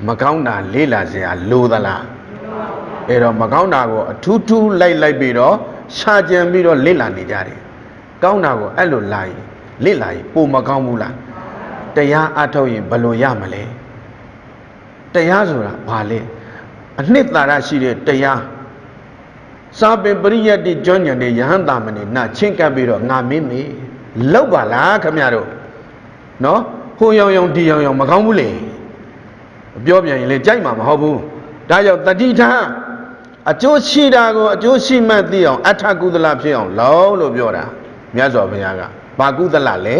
မကောင်းတာလေးလာစရာလိုသလားအဲ့တော့မကောင်းတာကိုအထူးထူးလိုက်ပြီးတော့ရှာကြံပြီးတော့လေးလာနေကြတယ်ကောင်းတာကိုအဲ့လိုလာရင်လေးလာရင်ပုံမကောင်းဘူးလားတရားအထုတ်ရင်ဘယ်လိုရမလဲတရားဆိုတာဘာလဲအနှစ်သာရရှိတဲ့တရားစာပေပရိယတ်တိကျွမ်းကျင်တဲ့ယဟန်တာမဏေနာချင်းကပ်ပြီးတော့ငါမင်းမေလောက်ပါလားခင်ဗျားတို့နော်ဟိုရောင်ဒီရောင်မကောင်းဘူးလေပြောပြန်ရင်လေကြိုက်မှာမဟုတ်ဘူးဒါကြောင့်တတိထားအကျိုးရှိတာကိုအကျိုးရှိမှသိအောင်အထကုသလဖြစ်အောင်လောက်လို့ပြောတာမြတ်စွာဘုရားကဘာကုသလလဲ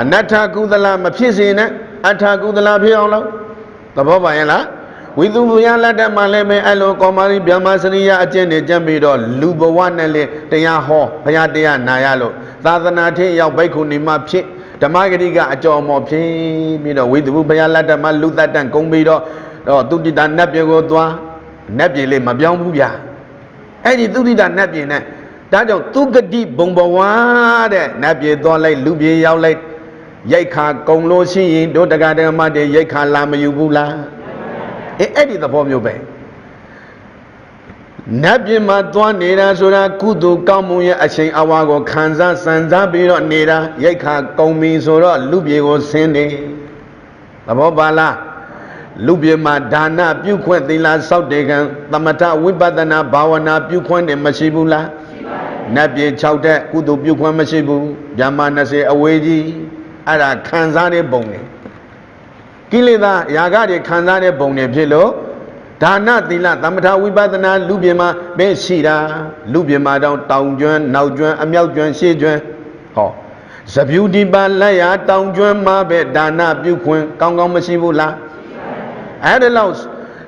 အနတ္ထကုသလမဖြစ်စေနဲ့အထကုသလဖြစ်အောင်လို့သဘောပါရဲ့လားဝိသုဘုရားလက်ထက်မှာလည်းပဲအဲ့လိုကောမာရိဗျမစရိယအကျင့်တွေကျင့်ပြီးတော့လူဘဝနဲ့လေတရားဟောဘုရားတရားနာရလို့သာသနာထင်းရောက်ဘိက္ခုနီမဖြစ်ဓမ္မဂတိကအကျော်မော်ဖြစ်ပြီးတော့ဝိသုဘုရားလက်ထက်မှာလူသက်တန်ကုန်ပြီးတော့သူတိတာနတ်ပြေကိုသွားနတ်ပြေလေးမပြောင်းဘူးဗျာအဲ့ဒီသူတိတာနတ်ပြေနဲ့ဒါကြောင့်သူဂတိဘုံဘဝတဲ့နတ်ပြေသွားလိုက်လူပြေရောက်လိုက်ရိတ်ခါကုံလို့ရှိရင်တို့တရားဓမ္မတွေရိတ်ခါလာမယူဘူးလားအဲ့ဒီသဘောမျိုးပဲနတ်ပြည်မှာသွားနေတာဆိုတာကုသိုလ်ကောင်းမှုရဲ့အချိန်အဝါကိုခံစားစံစားပြီးတော့နေတာရိတ်ခါကုံပြီဆိုတော့လူပြေကိုဆင်းတယ်သဘောပါလားလူပြေမှာဒါနပြုခွင့်သီလစောင့်တေကံသမထဝိပဿနာဘာဝနာပြုခွင့်တယ်မရှိဘူးလားရှိပါတယ်နတ်ပြေ6တဲ့ကုသိုလ်ပြုခွင့်မရှိဘူးဗျာမ20အဝေးကြီးအဲ့ဒါခံစားတဲ့ပုံတွေကိလေသာယာကတွေခံစားတဲ့ပုံတွေဖြစ်လို့ဒါနသီလသမထဝိပဿနာလူပြင်မှာပဲရှိတာလူပြင်မှာတောင်ကျွမ်းနောက်ကျွမ်းအမြောက်ကျွမ်းရှေ့ကျွမ်းဟောသဗျူဒီပါလက်ရတောင်ကျွမ်းမှာပဲဒါနပြုခွင့်ကောင်းကောင်းမရှိဘူးလားအဲ့ဒါလို့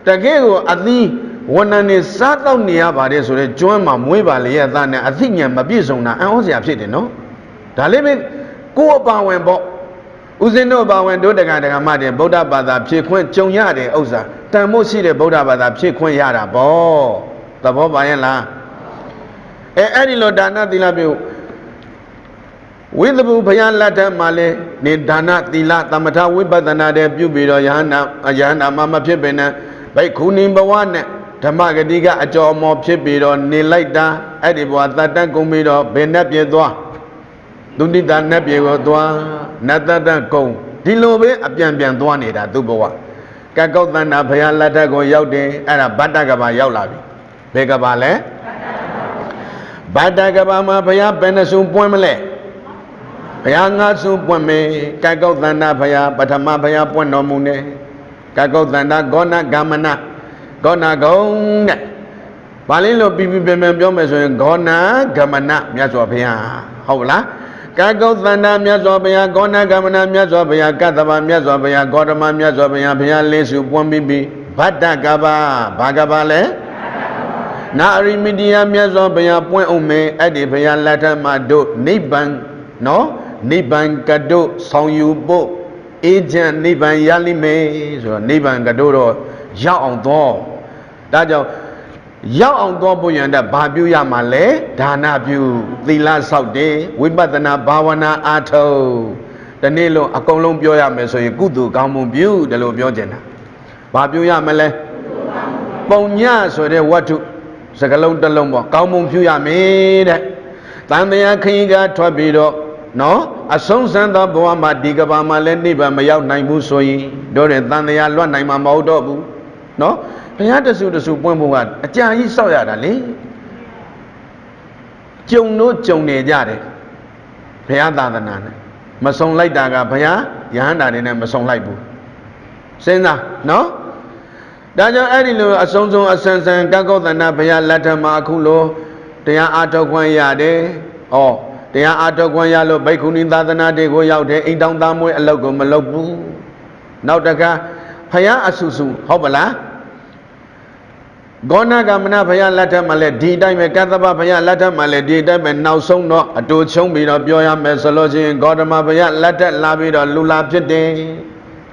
တကယ်ကိုအသီးဝန်ဏနေစားတော့နေရပါတယ်ဆိုတော့ကျွမ်းမှာမွေးပါလေရသားနဲ့အသိဉာဏ်မပြည့်စုံတာအံ့ဩစရာဖြစ်တယ်နော်ဒါလေးပဲကိုယ်အပါဝင်ပေါ့ဦးဇင်းတို့ဘာဝင်တို့တရားဓမ္မတွေဗုဒ္ဓဘာသာဖြည့်ခွင့်ကြုံရတဲ့ဥစ္စာတန်မို့ရှိတဲ့ဗုဒ္ဓဘာသာဖြည့်ခွင့်ရတာပေါ့သဘောပါရဲ့လားအဲ့ဒီလိုဒါနသီလပြုဝိသဗုဘုရားလက်ထက်မှာလဲနေဒါနသီလသမထဝိပဿနာတွေပြုပြီးတော့ယဟန္တာမဖြစ်ပေနဲ့ဘိက္ခုနီဘဝနဲ့ဓမ္မဂတိကအကျော်မော်ဖြစ်ပြီးတော့နေလိုက်တာအဲ့ဒီဘဝတတ်တတ်ကုန်ပြီးတော့ဘယ်နဲ့ပြေသွားသူတိတာနတ်ပြေကိုသွားနတ်တတကုံဒီလိုပဲအပြန်သွားနေတာသူ့ဘဝကကောက်တန္တာဘုရားလက်ထက်ကိုရောက်တယ်အဲ့ဒါဗတ္တကဘာရောက်လာပြီဘယ်ကဘာလဲဗတ္တကဘာမှာဘုရားဘယ်နှစုပွင့်မလဲဘုရား5စုပွင့်မယ်ကကောက်တန္တာဘုရားပထမဘုရားပွင့်တော်မူတယ်ကကောက်တန္တာဂောဏဂမနဂောဏဂုံတဲ့ဘာလဲလို့ပြပြန်ပြောမယ်ဆိုရင်ဂောဏဂမနမြတ်စွာဘုရားဟုတ်လားကကောသန္တာမြတ်စွာဘုရားဂောဏဂမနမြတ်စွာဘုရားကတ္တဗမြတ်စွာဘုရားဂေါတမမြတ်စွာဘုရားဘုရားလေးစုပွင့်ပြီးဗတ္တကဘာဘာကဘာလဲနာရိမိတိယမြတ်စွာဘုရားပွင့်အောင်မယ်အဲ့ဒီဘုရားလက်ထက်မှာတို့နိဗ္ဗာန်နော်နိဗ္ဗာန်ကတို့ဆောင်ယူဖို့အေးချမ်းနိဗ္ဗာန်ရလိမ့်မယ်ဆိုတော့နိဗ္ဗာန်ကတို့တော့ရောက်အောင်တော့ဒါကြောင့်ရောက်အောင်တော့ဖို့ရန်တဘာပြုရမှာလဲဒါနပြုသီလဆောက်တယ်ဝိပဿနာဘာဝနာအားထုတ်ဒီနေ့လုံးအကုန်လုံးပြောရမယ်ဆိုရင်ကုသိုလ်ကောင်းမှုပြုတယ်လို့ပြောကြတာဘာပြုရမလဲပုံညဆိုတဲ့ဝတ္ထုစကလုံးတစ်လုံးပေါ့ကောင်းမှုပြုရမယ်တဲ့တန်တရားခရင်ကထွက်ပြီးတော့နော်အဆုံးစံသောဘဝမှာဒီကဘာမှာလည်းနိဗ္ဗာန်မရောက်နိုင်ဘူးဆိုရင်တို့တဲ့တန်တရားလွတ်နိုင်မှာမဟုတ်တော့ဘူးနော်ဘုရားတဆူပွင့်ဖို့ကအကြာကြီးစောက်ရတာလေကြုံတို့ကြုံနေကြတယ်ဘုရားသာသနာနဲ့မဆုံလိုက်တာကဘုရားယဟန္တာတွေနဲ့မဆုံလိုက်ဘူးစဉ်းစားနော်ဒါကြောင့်အဲ့ဒီလိုအဆုံးအဆန်ဆန်ကကောသနာဘုရားလက်ထက်မှာအခုလိုတရားအားထုတ်ခွင့်ရတယ်ဩတရားအားထုတ်ခွင့်ရလို့ဘိက္ခုနီသာသနာတွေကိုရောက်တယ်အိမ်တောင်သားမွေးအလုပ်ကိုမလုပ်ဘူးနောက်တခါဘုရားအဆူဟုတ်ပလား Gona Gamana Paya Latta Male, D time Kathaba Paya Latta Male, D time and now so no, a two chumbi of Pioya Mesology, Godama Paya Latta Labida Lula Pite,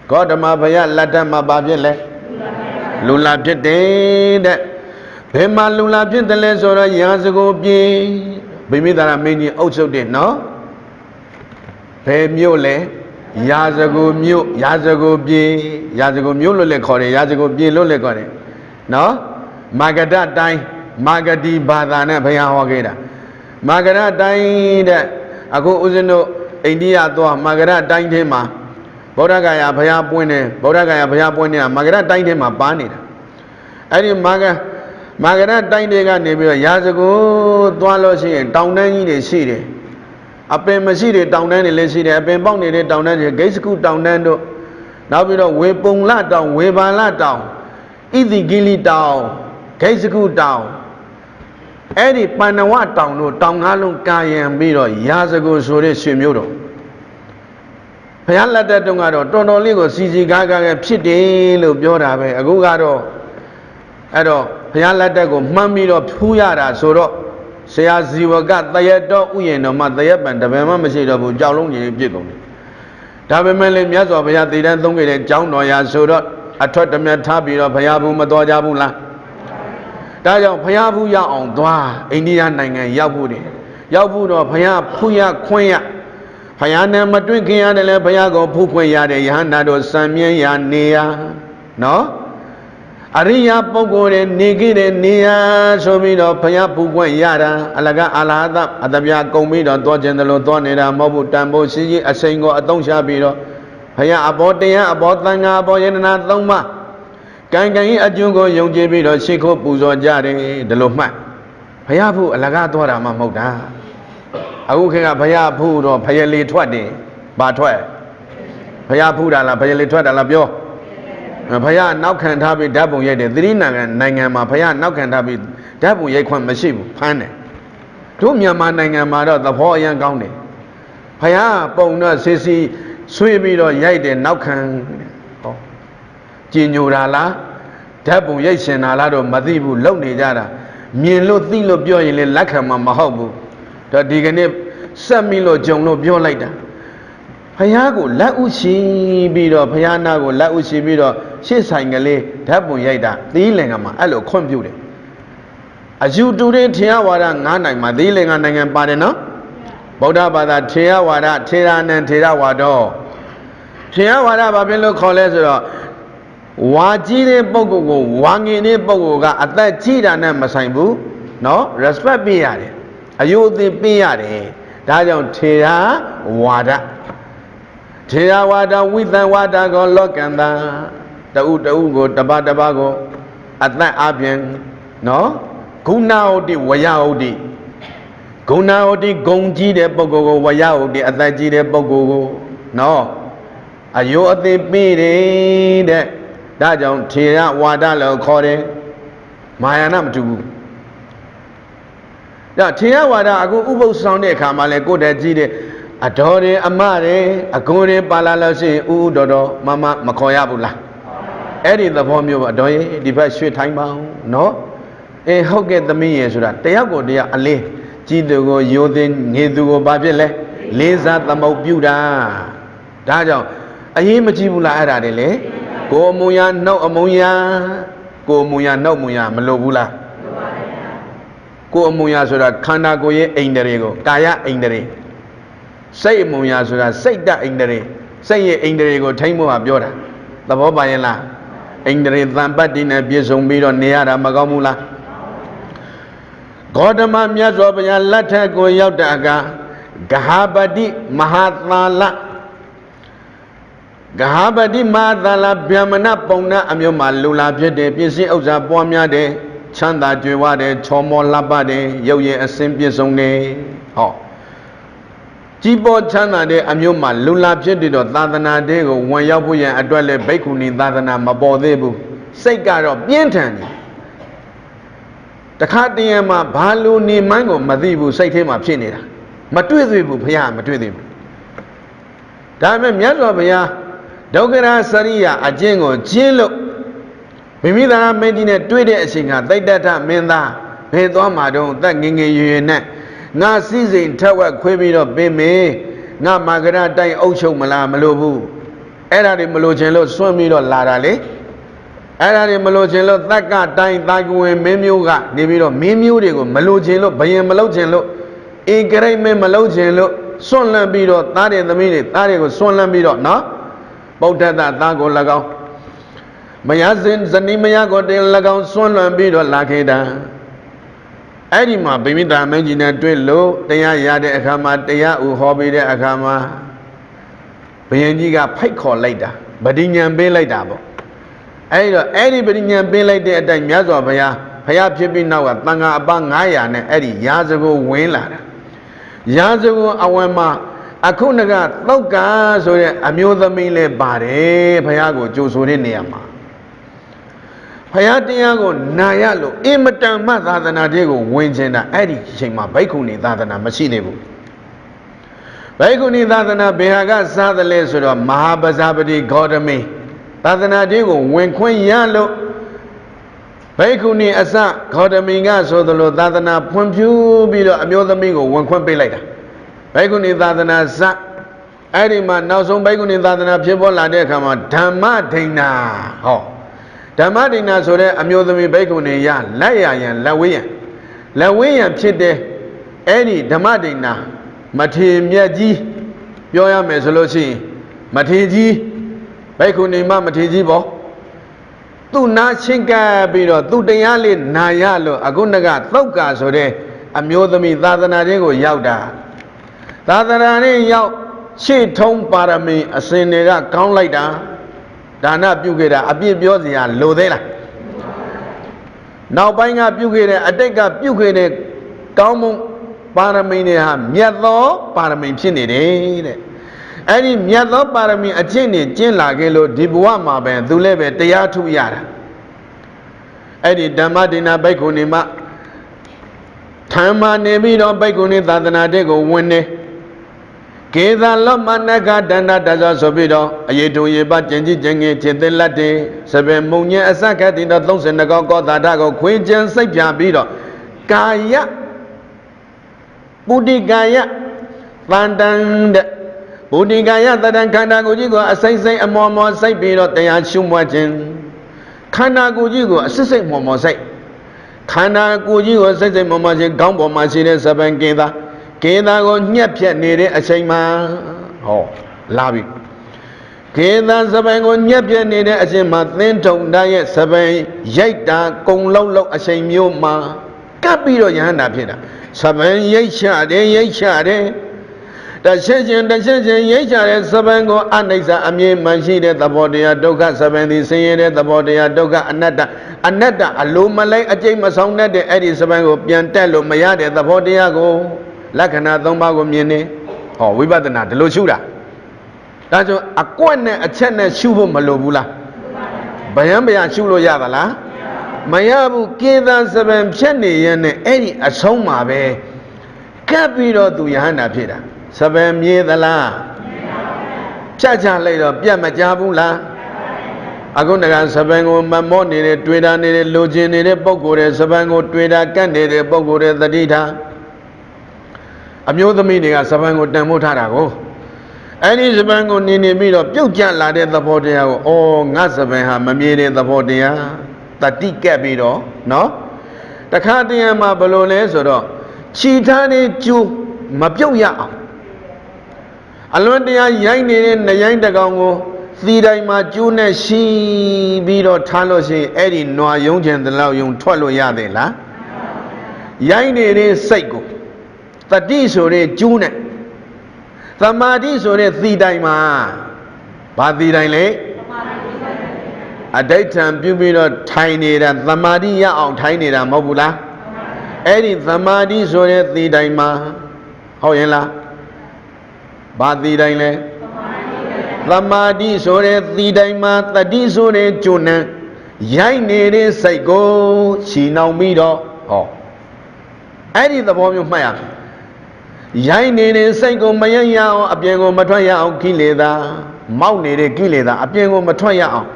Godama Paya Latta Mababile, Lula Pite, Pema Lula Pite, the less or a years ago, be that I mean also did, no? Pe Mule, Yazago Mu, Yazago be, Yazago Mule Core, Yazago be Lule Core, no? Magada dai, Magadi Badana Payawageda. Magada died, Ago Uzino, India to Magada died him, Bodagaya Paya Puene, Bodagaya Paya Puene, Magada died him a banit. Any Magada died again, years ago, Dwalosi, down in the city. A pen Masidi down in the city, a pen bounded down in the gate school down Nando. Now we don't wait Pung Lat down, wave a lat down. Easy gilly down. Kaisiku down. Eddie Panawa down, no down Halum Kayan Miro, Yazago Sore Simuro. Payala de Dongado, don't only go Sisi Gaga, Piti, Lubiorabe, Agugado, Edo, Payala de go, Mamiro, Puyara, Soro, Seaziwa got the Yedo, Uyeno, Matayap, and the Mamasido, Jalong, Jigong. Tabemele Miazo, Payati, then don't get a John or Yasuro, I taught them a tabi of Payabu Madojabula. ဒါကြောင့်ဘုရားဖူးရအောင်သွားအိန္ဒိယနိုင်ငံရောက်ဖို့တယ်ရောက်ဖို့တော့ဘုရားဖူးရခွင့်ရဘုရားနဲ့မတွေ့ခင်ရတယ်လဲဘုရားကိုဖူးခွင့်ရတယ်ယဟန္တာတို့စံမြဲရနေရနော်အရိယာပုဂ္ဂိုလ်တွေနေခဲ့တဲ့နေရဆိုပြီးတော့ဘုရားဖူးခွင့်ရတာအလကအလဟသအတပြာကုံပြီးတော့သွားခြင်းတလို့သွားနေတာမဟုတ်ဘူးတန်ဖို့ရှိရှိအစိမ်ကိုအသုံးချပြီးတော့ဘုရားအဘောတရားအဘောသံဃာအဘောယန္တနာသုံးပါး Can you go young Jimmy or Shiko Puzo Jari, the Loma? Payapu, Alagatora Mamoda. I will get a Payapu or Payali 20, but 12. Payapu, la Payali 20, la Bio. Paya now can't have it double yet, the Rina and Nangama Paya now can't have it double yet, one machine, Pane. Two Yaman Nangamada, the poor young county. Paya, Bona, Sissy, Sweet or Yade, now can. Jinurala, Tabu Yason Alado, Madibu, Lonely Jara, Mielo Thilo Bioil, Lakama Mahabu, the Diganip, Samilo Jono Bio later. Payago, Lauchi Bido, Payanago, Lauchi Bido, Shisangale, Tabu Yada, the Ilengama, Allo computer. As you do it, Tiawara, Nana, Madiling and Padena, Boda Bada, Tiawara, Tiran and Tirawado. Tiawara Babilo College. Wajire Bogo, Wangini Bogoga, at that Chida Namasambu, no, respect Biare. Are you the Biare? Dajon Tira Wada. Tira Wada with the Wada go look and the Ugo, the Badabago, at that Abian, no? Kunaodi, Wayaodi. Kunaodi, Gonji de Bogo, Wayaodi, at that Jide Bogo, no. Are you the Bide? ဒါကြောင့်ထေရဝါဒလို့ခေါ်တယ်မာယာနမတူဘူးဒါထေရဝါဒအခုဥပုသ်ဆောင်တဲ့အခါမှာလဲကိုယ်တည်းကြည့်တယ်အတော်တွေအမတွေအကွန်တွေပါလာလို့ရှိရင်ဥဥတော်တော်မမခေါ်ရဘူးလားအဲ့ဒီသဘောမျိုးပါအတော်ရဲ့ဒီဘက်ရွှေ့ထိုင်းပါအောင်နော်အေးဟုတ်ကဲ့သမီးရေဆိုတာတယောက်ကိုတယောက်အလေးကြည်သူကိုယိုသိငေသူကိုဘာဖြစ်လဲလေးစားသမုတ်ပြုတာဒါကြောင့်အရေးမကြည့်ဘူးလားအဲ့ဒါတွေလေ ကိုမူရနှုတ်အမုံရကိုမူရနှုတ်မူရမလို့ဘူးလားကိုအမူရဆိုတာခန္ဓာကိုယ်ရဲ့အိန္ဒြေကိုကာယအိန္ဒြေစိတ်အမူရဆိုတာစိတ်တအိန္ဒြေစိတ်ရဲ့အိန္ဒြေကိုထိမ့်ဖို့ပြောတာသဘောပါရဲ့လားအိန္ဒြေသံပတ်တိနဲ့ပြည့်စုံပြီးတော့နေရတာမကောင်းဘူးလားဂေါတမမြတ်စွာဘုရားလက်ထက်ကိုရောက်တာကဂဟပတိမဟာသာလ Gahabadi Madala Biamana Pona Amyoma Lula Pede, Pisi Oza Pomiade, Chanda Juwade, Chomo Labade, Yoye Asimpiasone. Oh. Jibo Chana de Amyoma Lula Pede, Dadana Dego, when Yabuya Adwale Bakuni, Dadana Mabodebu, Segaro, Bientani. The Katiama Balu ni Mango, Madibu, Saitema Pinida. Matuibu, Pia, Matuibu. Dame Miazobia. Dogara Saria, a jingo, Jilo မိသားမင်းကြီးနဲ့တွေ့တဲ့အချိန်ကတိတ်တထမင်းသားဘယ်သွားမှာတော့တက်ငငယ်ရွယ်နဲ့ငါစည်းစိမ်ထက်ဝက်ခွေးပြီးတော့ပြင်မေငါမာကရတိုင်းအုပ်ချုပ်မလားမလို့ဘူးအဲ့ဒါတွေမလို့ခြင်းလို့စွန့်ပြီးတော့လာတာလေအဲ့ဒါတွေမလို့ခြင်းလို့တက်ကတိုင်းတာကွင်မင်းမျိုးကနေပြီးတော့မင်းမျိုးတွေကိုမလို့ခြင်းလို့ဘယင်မလို့ခြင်းလို့ဧကရိတ်မင်းမလို့ခြင်းလို့စွန့်လန့်ပြီးတော့သားတဲ့သမီးတွေသားတွေကိုစွန့်လန့်ပြီးတော့နော်ဗုဒ္ဓတသားကို၎င်းမယားစဉ်ဇနီးမယားကိုတင်၎င်းစွန့်လွန်ပြီးတော့လာခဲ့တာအဲ့ဒီမှာဗိမိတာမင်းကြီးနဲ့တွေ့လို့တရားရတဲ့အခါမှာတရားဥဟောပေးတဲ့အခါမှာဘုရင်ကြီးကဖိတ်ခေါ်လိုက်တာဗတိညာပေးလိုက်တာပေါ့အဲ့တော့အဲ့ဒီဗတိညာပေးလိုက်တဲ့အတိုင်းမြတ်စွာဘုရားဖျားဖြစ်ပြီးနောက်ကတန်ခါအပ900နဲ့အဲ့ဒီရာဇဂိုဝင်လာတာရာဇဂိုအဝယ်မှာအခုနကသုတ်ကာဆိုတဲ့အမျိုးသမီးလည်းပါတယ်ဘုရားကိုကြိုဆိုတဲ့နေရာမှာဘုရားတရားကိုနာရလို့အင်မတန်မှသာသနာတွေကိုဝင်ကျင်တာအဲ့ဒီအချိန်မှာဘိက္ခုနီသာသနာမရှိသေးဘူးဘိက္ခုနီသာသနာဘယ်ဟာကစားသလဲဆိုတော့မဟာပဇာပတိဂေါတမီသာသနာတွေကိုဝင်ခွင့်ရလို့ဘိက္ခုနီအစဂေါတမီကဆိုသလိုသာသနာဖွံ့ဖြိုးပြီးတော့အမျိုးသမီးကိုဝင်ခွင့်ပေးလိုက်တာဘိက္ခုနီသာသနာစအဲ့ဒီမှာနောက်ဆုံးဘိက္ခုနီသာသနာဖြစ်ပေါ်လာတဲ့အခါမှာဓမ္မဒိဏဟောဓမ္မဒိဏဆိုတဲ့အမျိုးသမီးဘိက္ခုနီရလက်ရရန်လက်ဝေးရန်ဖြစ်တဲ့အဲ့ဒီဓမ္မဒိဏမထေမြတ်ကြီးပြောရမယ်ဆိုလို့ရှိရင်မထေကြီးဘိက္ခုနီမထေကြီးပေါ့သူနာချင်းကပ်ပြီးတော့သူတရားလေးနာရလို့အခုနကသုတ်ကာဆိုတဲ့အမျိုးသမီးသာသနာတွေကိုရောက်တာသာသနာနဲ့ရောက်ရှေ့ထုံးပါရမီအစဉ်တွေကကောင်းလိုက်တာဒါနပြုခဲ့တာအပြစ်ပြောစရာလိုသေးလားနောက်ပိုင်းကပြုခဲ့တဲ့အတိတ်ကပြုခဲ့တဲ့ကောင်းမှုပါရမီတွေဟာမြတ်သောပါရမီဖြစ်နေတယ်တဲ့အဲ့ဒီမြတ်သောပါရမီအကျင့်တွေကျင့်လာခဲ့လို့ဒီဘဝမှာပဲသူလည်းပဲတရားထုရတာအဲ့ဒီဓမ္မဒိဏဘိက္ခုနီမထမ်းမာနေပြီးတော့ဘိက္ခုနီသာသနာတွေကိုဝင်နေကေသာလောမနကဒန္တတဇောဆိုပြီးတော့အယေတုံယေပကျင်ကြီးကျင်ငယ်ခြေသက်လက်တွေစပယ်မုံညက်အစခတ်တင်တော့32ကောကောသာဓကိုခွင်းကျန်စိတ်ပြပြီးတော့ကာယပုတိကာယတန်တန်တဲ့ပုတိကာယတန်တန်ခန္ဓာကိုယ်ကြီးကိုအစိမ့်စိမ့်အမော်မော်စိတ်ပြီးတော့တရားရှုမှတ်ခြင်းခန္ဓာကိုယ်ကြီးကိုအစစ်စိတ်မော်မော်စိတ်ခန္ဓာကိုယ်ကြီးကိုစိတ်စိတ်မော်မော်ခြင်းခေါင်းပေါ်မှာရှိတဲ့စပယ်ကေသာကိုညှက်ဖြတ်နေတဲ့အချိန်မှာဟောလာပြီကေသာစပယ်ကိုညှက်ဖြတ်နေတဲ့အချိန်မှာသင်းထုံတရဲ့စပယ်ရိုက်တာကုံလောက်အချိန်မျိုးမှာကပ်ပြီးတော့ယဟန္တာဖြစ်တာစပယ်ရိတ်ချတယ်တချက်ချင်းရိတ်ချတဲ့စပယ်ကိုအနိစ္စအမြဲမှန်ရှိတဲ့သဘောတရားဒုက္ခစပယ်သည်ဆင်းရဲတဲ့သဘောတရားဒုက္ခအနတ္တအလိုမလိုက်အကျိတ်မဆောင်တတ်တဲ့အဲ့ဒီစပယ်ကိုပြန်တက်လို့မရတဲ့သဘောတရားကိုလက္ခဏာ3ပါးကိုမြင်နေဟောဝိပဿနာဒီလိုရှုတာဒါကြောင့်အကွက်နဲ့အချက်နဲ့ရှုဖို့မလိုဘူးလားဗျံရှုလို့ရသလားမရဘူးကေသာစပယ်ဖြတ်နေရတဲ့အဲ့ဒီအဆုံးမှာပဲကပ်ပြီးတော့သူယဟန္တာဖြစ်တာစပယ်မြေသလားဖြတ်ချလိုက်တော့ပြတ်မကြဘူးလားအခုတကစပယ်ကိုမမောနေတဲ့တွေ့တာနေတဲ့လိုချင်နေတဲ့ပုံကိုယ်တဲ့စပယ်ကိုတွေ့တာကတ်နေတဲ့ပုံကိုယ်တဲ့သတိထားအမျိုးသမီးတွေကစပယ်ကိုတန်ဖိုးထားတာကိုအဲ့ဒီစပယ်ကိုနေပြီးတော့ပြုတ်ကျလာတဲ့သဘောတရားကိုအော်ငါစပယ်ဟာမမြဲတဲ့သဘောတရားတတိကပ်ပြီးတော့နော်တခါတည်းမှာဘယ်လိုလဲဆိုတော့ခြိထားတဲ့ကျိုးမပြုတ်ရအောင်အလွန်တရာရိုက်နေတဲ့နရိုင်းတကောင်ကိုသီတိုင်းမှာကျိုးနဲ့ရှိပြီးတော့ထားလို့ရှိရင်အဲ့ဒီနွားယုံချင်တဲ့လောက်ယုံထွက်လို့ရသေးလားရိုက်နေတဲ့စိတ်ကိုတတိဆိုတဲ့ကျိုးနဲ့သမာဓိဆိုတဲ့သီတိုင်းမှာဘာသီတိုင်းလဲအဋိဋ္ဌံပြုပြီးတော့ထိုင်နေတာသမာဓိရအောင်ထိုင်နေတာမဟုတ်ဘူးလားအဲ့ဒီသမာဓိဆိုတဲ့သီတိုင်းမှာဟုတ်ရင်လားဘာသီတိုင်းလဲသမာဓိဆိုတဲ့သီတိုင်းမှာတတိဆိုတဲ့ကျုံနဲ့ရိုက်နေတဲ့စိတ်ကိုချီနှောင်ပြီးတော့ဟောအဲ့ဒီသဘောမျိုးမှတ်ရမယ်ရိုက်နေတဲ့စိတ်ကိုမရရအောင်အပြင်ကိုမထွက်ရအောင်ကိလေသာမောက်နေတဲ့ကိလေသာအပြင်ကိုမထွက်ရအောင်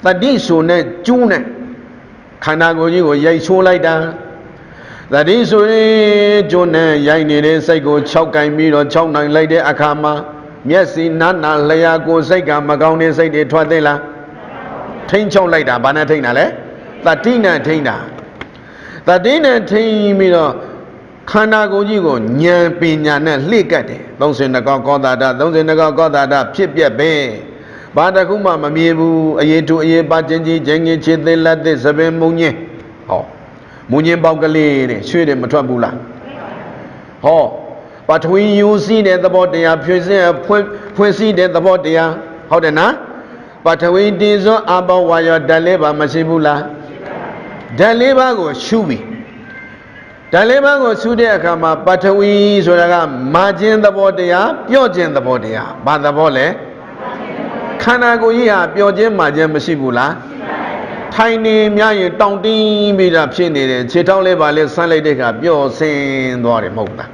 တတိဆိုနဲ့ကျူးနဲ့ခန္ဓာကိုယ်ကြီးကိုရိုက်ချိုးလိုက်တာတတိဆိုရင်ကျူးနဲ့ရိုက်နေတဲ့စိတ်ကို6ကင်ပြီးတော့6နိုင်လိုက်တဲ့အခါမှာမျက်စိနားနာလျာကိုစိတ်ကမကောင်းတဲ့စိတ်တွေထွက်သေးလားထိန်းချုပ်လိုက်တာဘာနဲ့ထိန်းတာလဲတတိနဲ့ထိန်းတာတတိနဲ့ထိန်းပြီးတော့ခန္ဓာကိုယ်ကြီးကိုဉာဏ်ပညာနဲ့လှည့်ကပ်တယ်32ကောကောတာဒ32ကောကောတာဒဖြစ်ပြက်ပဲဘာတခုမှမမြင်ဘူးအရေးတူအရေးပါချင်းကြီးချင်းကြီးခြေသေးလက်သေးသပင်မုံညင်းဟောမုံညင်းပေါက်ကလေးတဲ့ရွှေတယ်မထွက်ဘူးလားဟောပထဝီယူစီးတဲ့သဘောတရားဖြည့်စင်ဖွင့်စီးတဲ့သဘောတရားဟုတ်တယ်နော်ပထဝီတည်စွန်းအဘောဝါယောဓာတ်လေးပါမရှိဘူးလားဓာတ်လေးပါကိုရှုပြီဓာတ်လေးပါကိုရှုတဲ့အခါမှာပထဝီဆိုတာကမာခြင်းသဘောတရားပြော့ခြင်းသဘောတရားဘာသဘောလဲခန္ဓာကိုယ်ကြီးဟာပြော့ခြင်းမာခြင်းမရှိဘူးလားထိုင်နေမြရင်တောင့်တင်းပြီးတာဖြစ်နေတယ်ခြေထောက်လေးပါလေးဆန်းလိုက်တဲ့အခါပျော့ဆင်းသွားတယ်မဟုတ်လား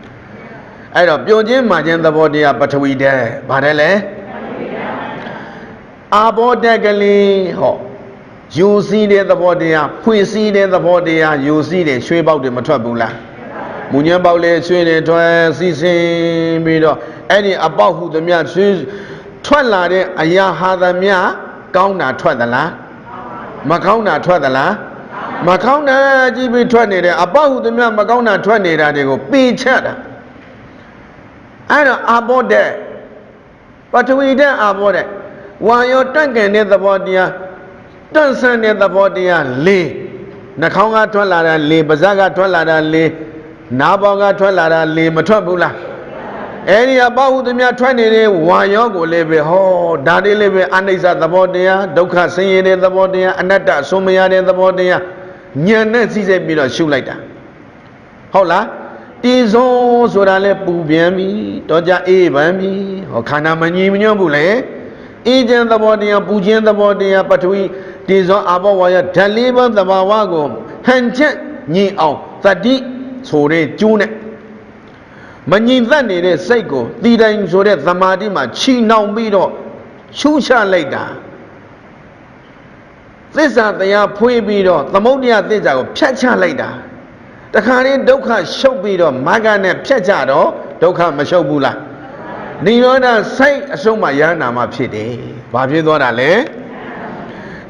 အဲ့တော့ပြော့ခြင်းမာခြင်းသဘောတရားပထဝီဓာတ်ဘာတဲ့လဲအာဘောဓာတ်ကလေးဟောယူစီးတဲ့သဘောတရားဖွင့်စီးတဲ့သဘောတရားယူစီးတယ်ရွှေပေါက်တွေမထွက်ဘူးလားမူညံပေါက်လေးရွှေတွေထွက်စီးဆင်းပြီးတော့အဲ့ဒီအပေါက်ဟုသမျှရွှေထွက်လာတဲ့အရာဟာသမျှကောင်းတာထွက်သလားမကောင်းတာထွက်သလားမကောင်းတာကြည့်ပြီးထွက်နေတယ်အပေါက်ဟုသမျှမကောင်းတာထွက်နေတာတွေကိုပေချက်တာအဲ့တော့အာဘောဓာတ်ပထဝီဓာတ်အာဘောဓာတ်ဝါယောတန့်ကန်တဲ့သဘောတရားတန့်ဆန်းတဲ့သဘောတရားလေးနှာခေါင်းကထွက်လာတာလေးပါးစပ်ကထွက်လာတာလေးနားပေါင်းကထွက်လာတာလေးမထွက်ဘူးလားအဲ့ဒီအပေါဟုသမျှထွက်နေတဲ့ဝါယောကိုလည်းပဲဟောဒါလေးလည်းပဲအနိစ္စသဘောတရားဒုက္ခဆင်းရဲတဲ့သဘောတရားအနတ္တဆုံးမရတဲ့သဘောတရားဉာဏ်နဲ့သိစေပြီးတော့ရှုလိုက်တာဟုတ်လားတီဆုံးဆိုတာလဲပူပြန်ပြီတော့ကြအေးပန်းပြီဟောခန္ဓာမငြိမ်မညွတ်ဘူးလေအေးခြင်းသဘောတရားပူခြင်းသဘောတရားပထဝီတေဇောအဘောဝါယဓာတ်လေးပါးသဘာဝကိုဟန်ချက်ညင်အောင်သတိဆိုတဲ့ကျိုးနဲ့မငြိမ်သက်နေတဲ့စိတ်ကိုတည်တိုင်ဆိုတဲ့သမာဓိမှာချီနှောင်ပြီးတော့ရှုချလိုက်တာသစ္စာတရားဖွင့်ပြီးတော့သမုဒ္ဒရာသစ္စာကိုဖြတ်ချလိုက်တာတခါတည်းဒုက္ခရှုပ်ပြီးတော့မဂ္ဂနဲ့ဖြတ်ချတော့ဒုက္ခမရှုပ်ဘူးလားနိရောဓစိတ်အဆုံးမှယန္နာမှာဖြစ်တယ်ဘာဖြစ်သွားတာလဲ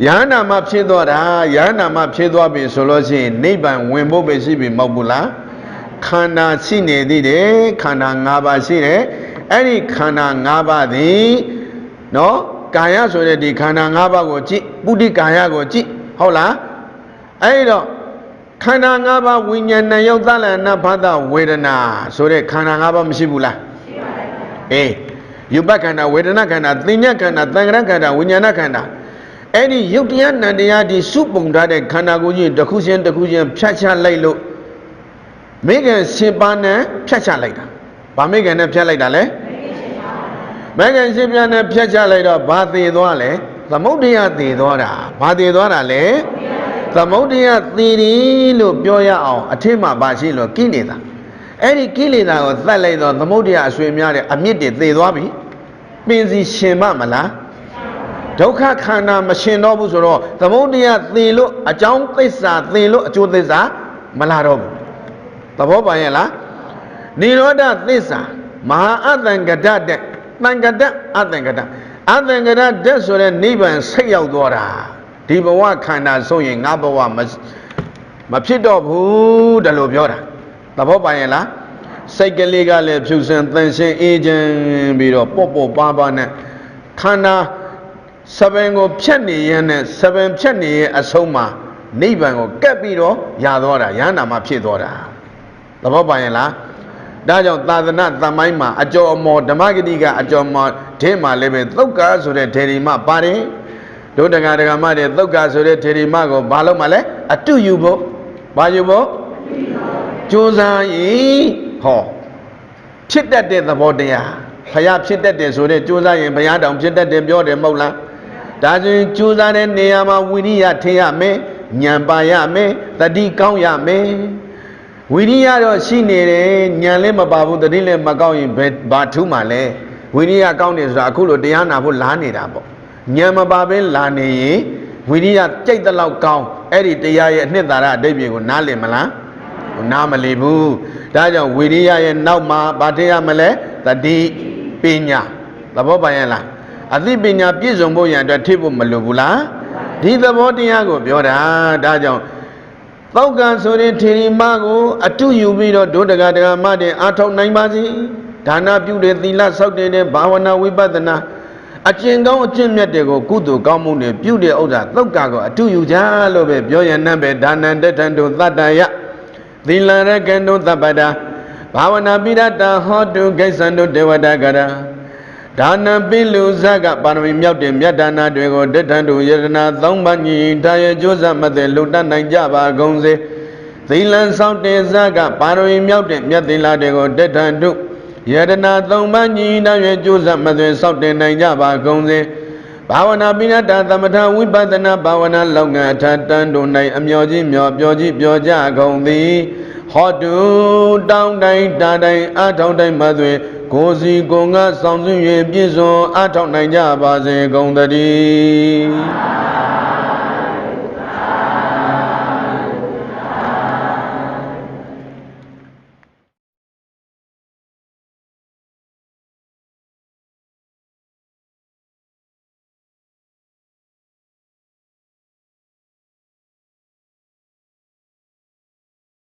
ယန္နာမှာဖြစ်သွားတာယန္နာမှာဖြစ်သွားပြီဆိုလို့ရှိရင်နိဗ္ဗာန်ဝင်ဖို့ပဲရှိပြီမဟုတ်ဘူးလားခန္ဓာရှိနေသေးတယ်ခန္ဓာ၅ပါးရှိတယ်အဲ့ဒီခန္ဓာ၅ပါးသည်နော်ကာယဆိုတဲ့ဒီခန္ဓာ၅ပါးကိုကြည့်ပုဒိကာယကိုကြည့်ဟုတ်လားအဲ့တော့ခန္ဓာ၅ပါးဝိညာဏယုတ်သလနာဘာသဝေဒနာဆိုတဲ့ခန္ဓာ၅ပါးမရှိဘူးလားရှိပါတယ်အေးယူပခန္ဓာဝေဒနာခန္ဓာသင်္ညခန္ဓာသံဃာခန္ဓာဝိညာဏခန္ဓာအဲ့ဒီယုတ်တရားနံတရားဒီစုပုံထားတဲ့ခန္ဓာကိုယ်ကြီးတစ်ခုချင်းတစ်ခုချင်းဖြတ်ချလိုက်လို့မိခင်ရှင်ပါးနဲ့ဖြတ်ချလိုက်တာဘာမိခင်နဲ့ဖြတ်လိုက်တာလဲမိခင်ရှင်ပါးနဲ့ဖြတ်ချလိုက်တော့ဘာသေးသွားလဲသမုဒ္ဒရာသေးသွားတာဘာသေးသွားတာလဲသမုဒ္ဒရာသေးတယ်လို့ပြောရအောင်အထက်မှာပါရှိလို့ကိလေသာအဲ့ဒီကိလေသာကိုသတ်လိုက်တော့သမုဒ္ဒရာအဆွေများတဲ့အမြင့်တွေသေသွားပြီပင်စီရှင်မမလားဒုက္ခခန္ဓာမရှင်တော့ဘူးဆိုတော့သမုဒ္ဒရာသေလို့အကြောင်းသစ္စာသေလို့အကျိုးသစ္စာမလာတော့ဘူးသဘောပါရဲ့လားနိရောဓသစ္စာမဟာအတ္တံကတ္တတဲ့တံကတ္တအတ္တံကတ္တအတ္တံကတ္တတဲ့ဆိုတဲ့နိဗ္ဗာန်ဆိတ်ရောက်သွားတာဒီဘဝခန္ဓာဆုံးရင်ငါဘဝမဖြစ်တော့ဘူးတလို့ပြောတာသဘောပါရဲ့လားစိတ်ကလေးကလည်းဖြူစင်သန့်ရှင်းအေးချမ်းပြီးတော့ပေါ့ပေါ့ပါပါနဲ့ခန္ဓာစပင်ကိုဖြတ်နေရင်နဲ့စပင်ဖြတ်နေရဲ့အဆုံးမှာနိဗ္ဗာန်ကိုကပ်ပြီးတော့ရသွားတာယန္တာမှာဖြစ်သွားတာသဘောပါရဲ့လားဒါကြောင့်သာသနာသမိုင်းမှာအကျော်အမော်ဓမ္မဂတိကအကျော်အမော်ဒင်းမှာလည်းပဲသုတ်ကာဆိုတဲ့ထေရီမပါတယ်ဒုတက္ကဒကမတဲ့သုတ်ကာဆိုတဲ့ထေရီမကိုဘာလို့မှလဲအတုယူဖို့ဘာယူဖို့ကြိုးစားရင်ဟောဖြစ်တတ်တဲ့သဘောတရားဘုရားဖြစ်တတ်တယ်ဆိုတဲ့ကြိုးစားရင်ဘုရားတောင်ဖြစ်တတ်တယ်ပြောတယ်မဟုတ်လားဒါဆိုရင်ကြိုးစားတဲ့နေရာမှာဝိရိယထင်ရမယ်ဉာဏ်ပါရမယ်တတိကောင်းရမယ်ဝိရိယတော့ရှိနေတယ်ဉာဏ်လည်းမပါဘူးတတိလည်းမကောင်းရင်ဘာထူးမှလဲဝိရိယကောင်းတယ်ဆိုတာအခုလိုတရားနာဖို့လာနေတာပေါ့ဉာဏ်မပါဘဲလာနေရင်ဝ ဝိရိယကြိတ်တဲ့လောက်ကောင်းအဲ့ဒီတရားရဲ့အနှစ်သာရအတိတ်ပြေကိုနားလည်မလားနားမလည်ဘူးဒါကြောင့်ဝိရိယရဲ့နောက်မှာဗာထရမလဲတတိပညာသဘောပိုင်ရလားအသိပညာပြည့်စုံဖို့ရန်အတွက်ထိဖို့မလိုဘူးလားဒီသဘောတရားကိုပြောတာဒါကြောင့်သောက်ကံဆိုတဲ့ထေရီမကိုအတုယူပြီးတော့ဒုဒကဒကမတဲ့အာထုတ်နိုင်ပါစေဒါနပြုတဲ့သီလဆောက်တဲ့ဘာဝနာဝိပဿနာအကျင့်ကောင်းအကျင့်မြတ်တွေကိုကုသိုလ်ကောင်းမှုနဲ့ပြုတဲ့ဥစ္စာသောက်ကကိုအတုယူကြလို့ပဲပြောရတဲ့ပဲဒါနံတထံတို့သတ္တယသီလရကံတို့သဗ္ဗတာဘာဝနာပိရတဟောတုကိစ္ဆံတို့ဒေဝတာကရာဒါနံပိလူဇကပါရမီမြောက်တဲ့မြတ်ဒါနတွေကိုတထံတို့ယရနာသုံးပါးညီတာရဲ့ကျိုးစားမတဲ့လူတတ်နိုင်ကြပါကုန်စေသီလံဆောက်တဲ့ဇကပါရမီမြောက်တဲ့မြတ်သီလတွေကိုတထံတို့ယရနာသုံးပါးညီတာရဲ့ကျိုးစားမတဲ့ဆောက်တင်နိုင်ကြပါကုန်စေဘာဝနာပိရတသမထဝိပဿနာဘာဝနာလောက်ငါအထတန်တို့၌အမျောကြီးမျောပြောကြီးပြောကြကုန်သည်ဟောတုတောင်းတိုင်းတာတိုင်းအထောက်တိုင်းမသွေကိုယ်စီကိုယ်ငါဆောင်စွင့်၍ပြည့်စုံအထောက်နိုင်ကြပါစေကုန်သတည်း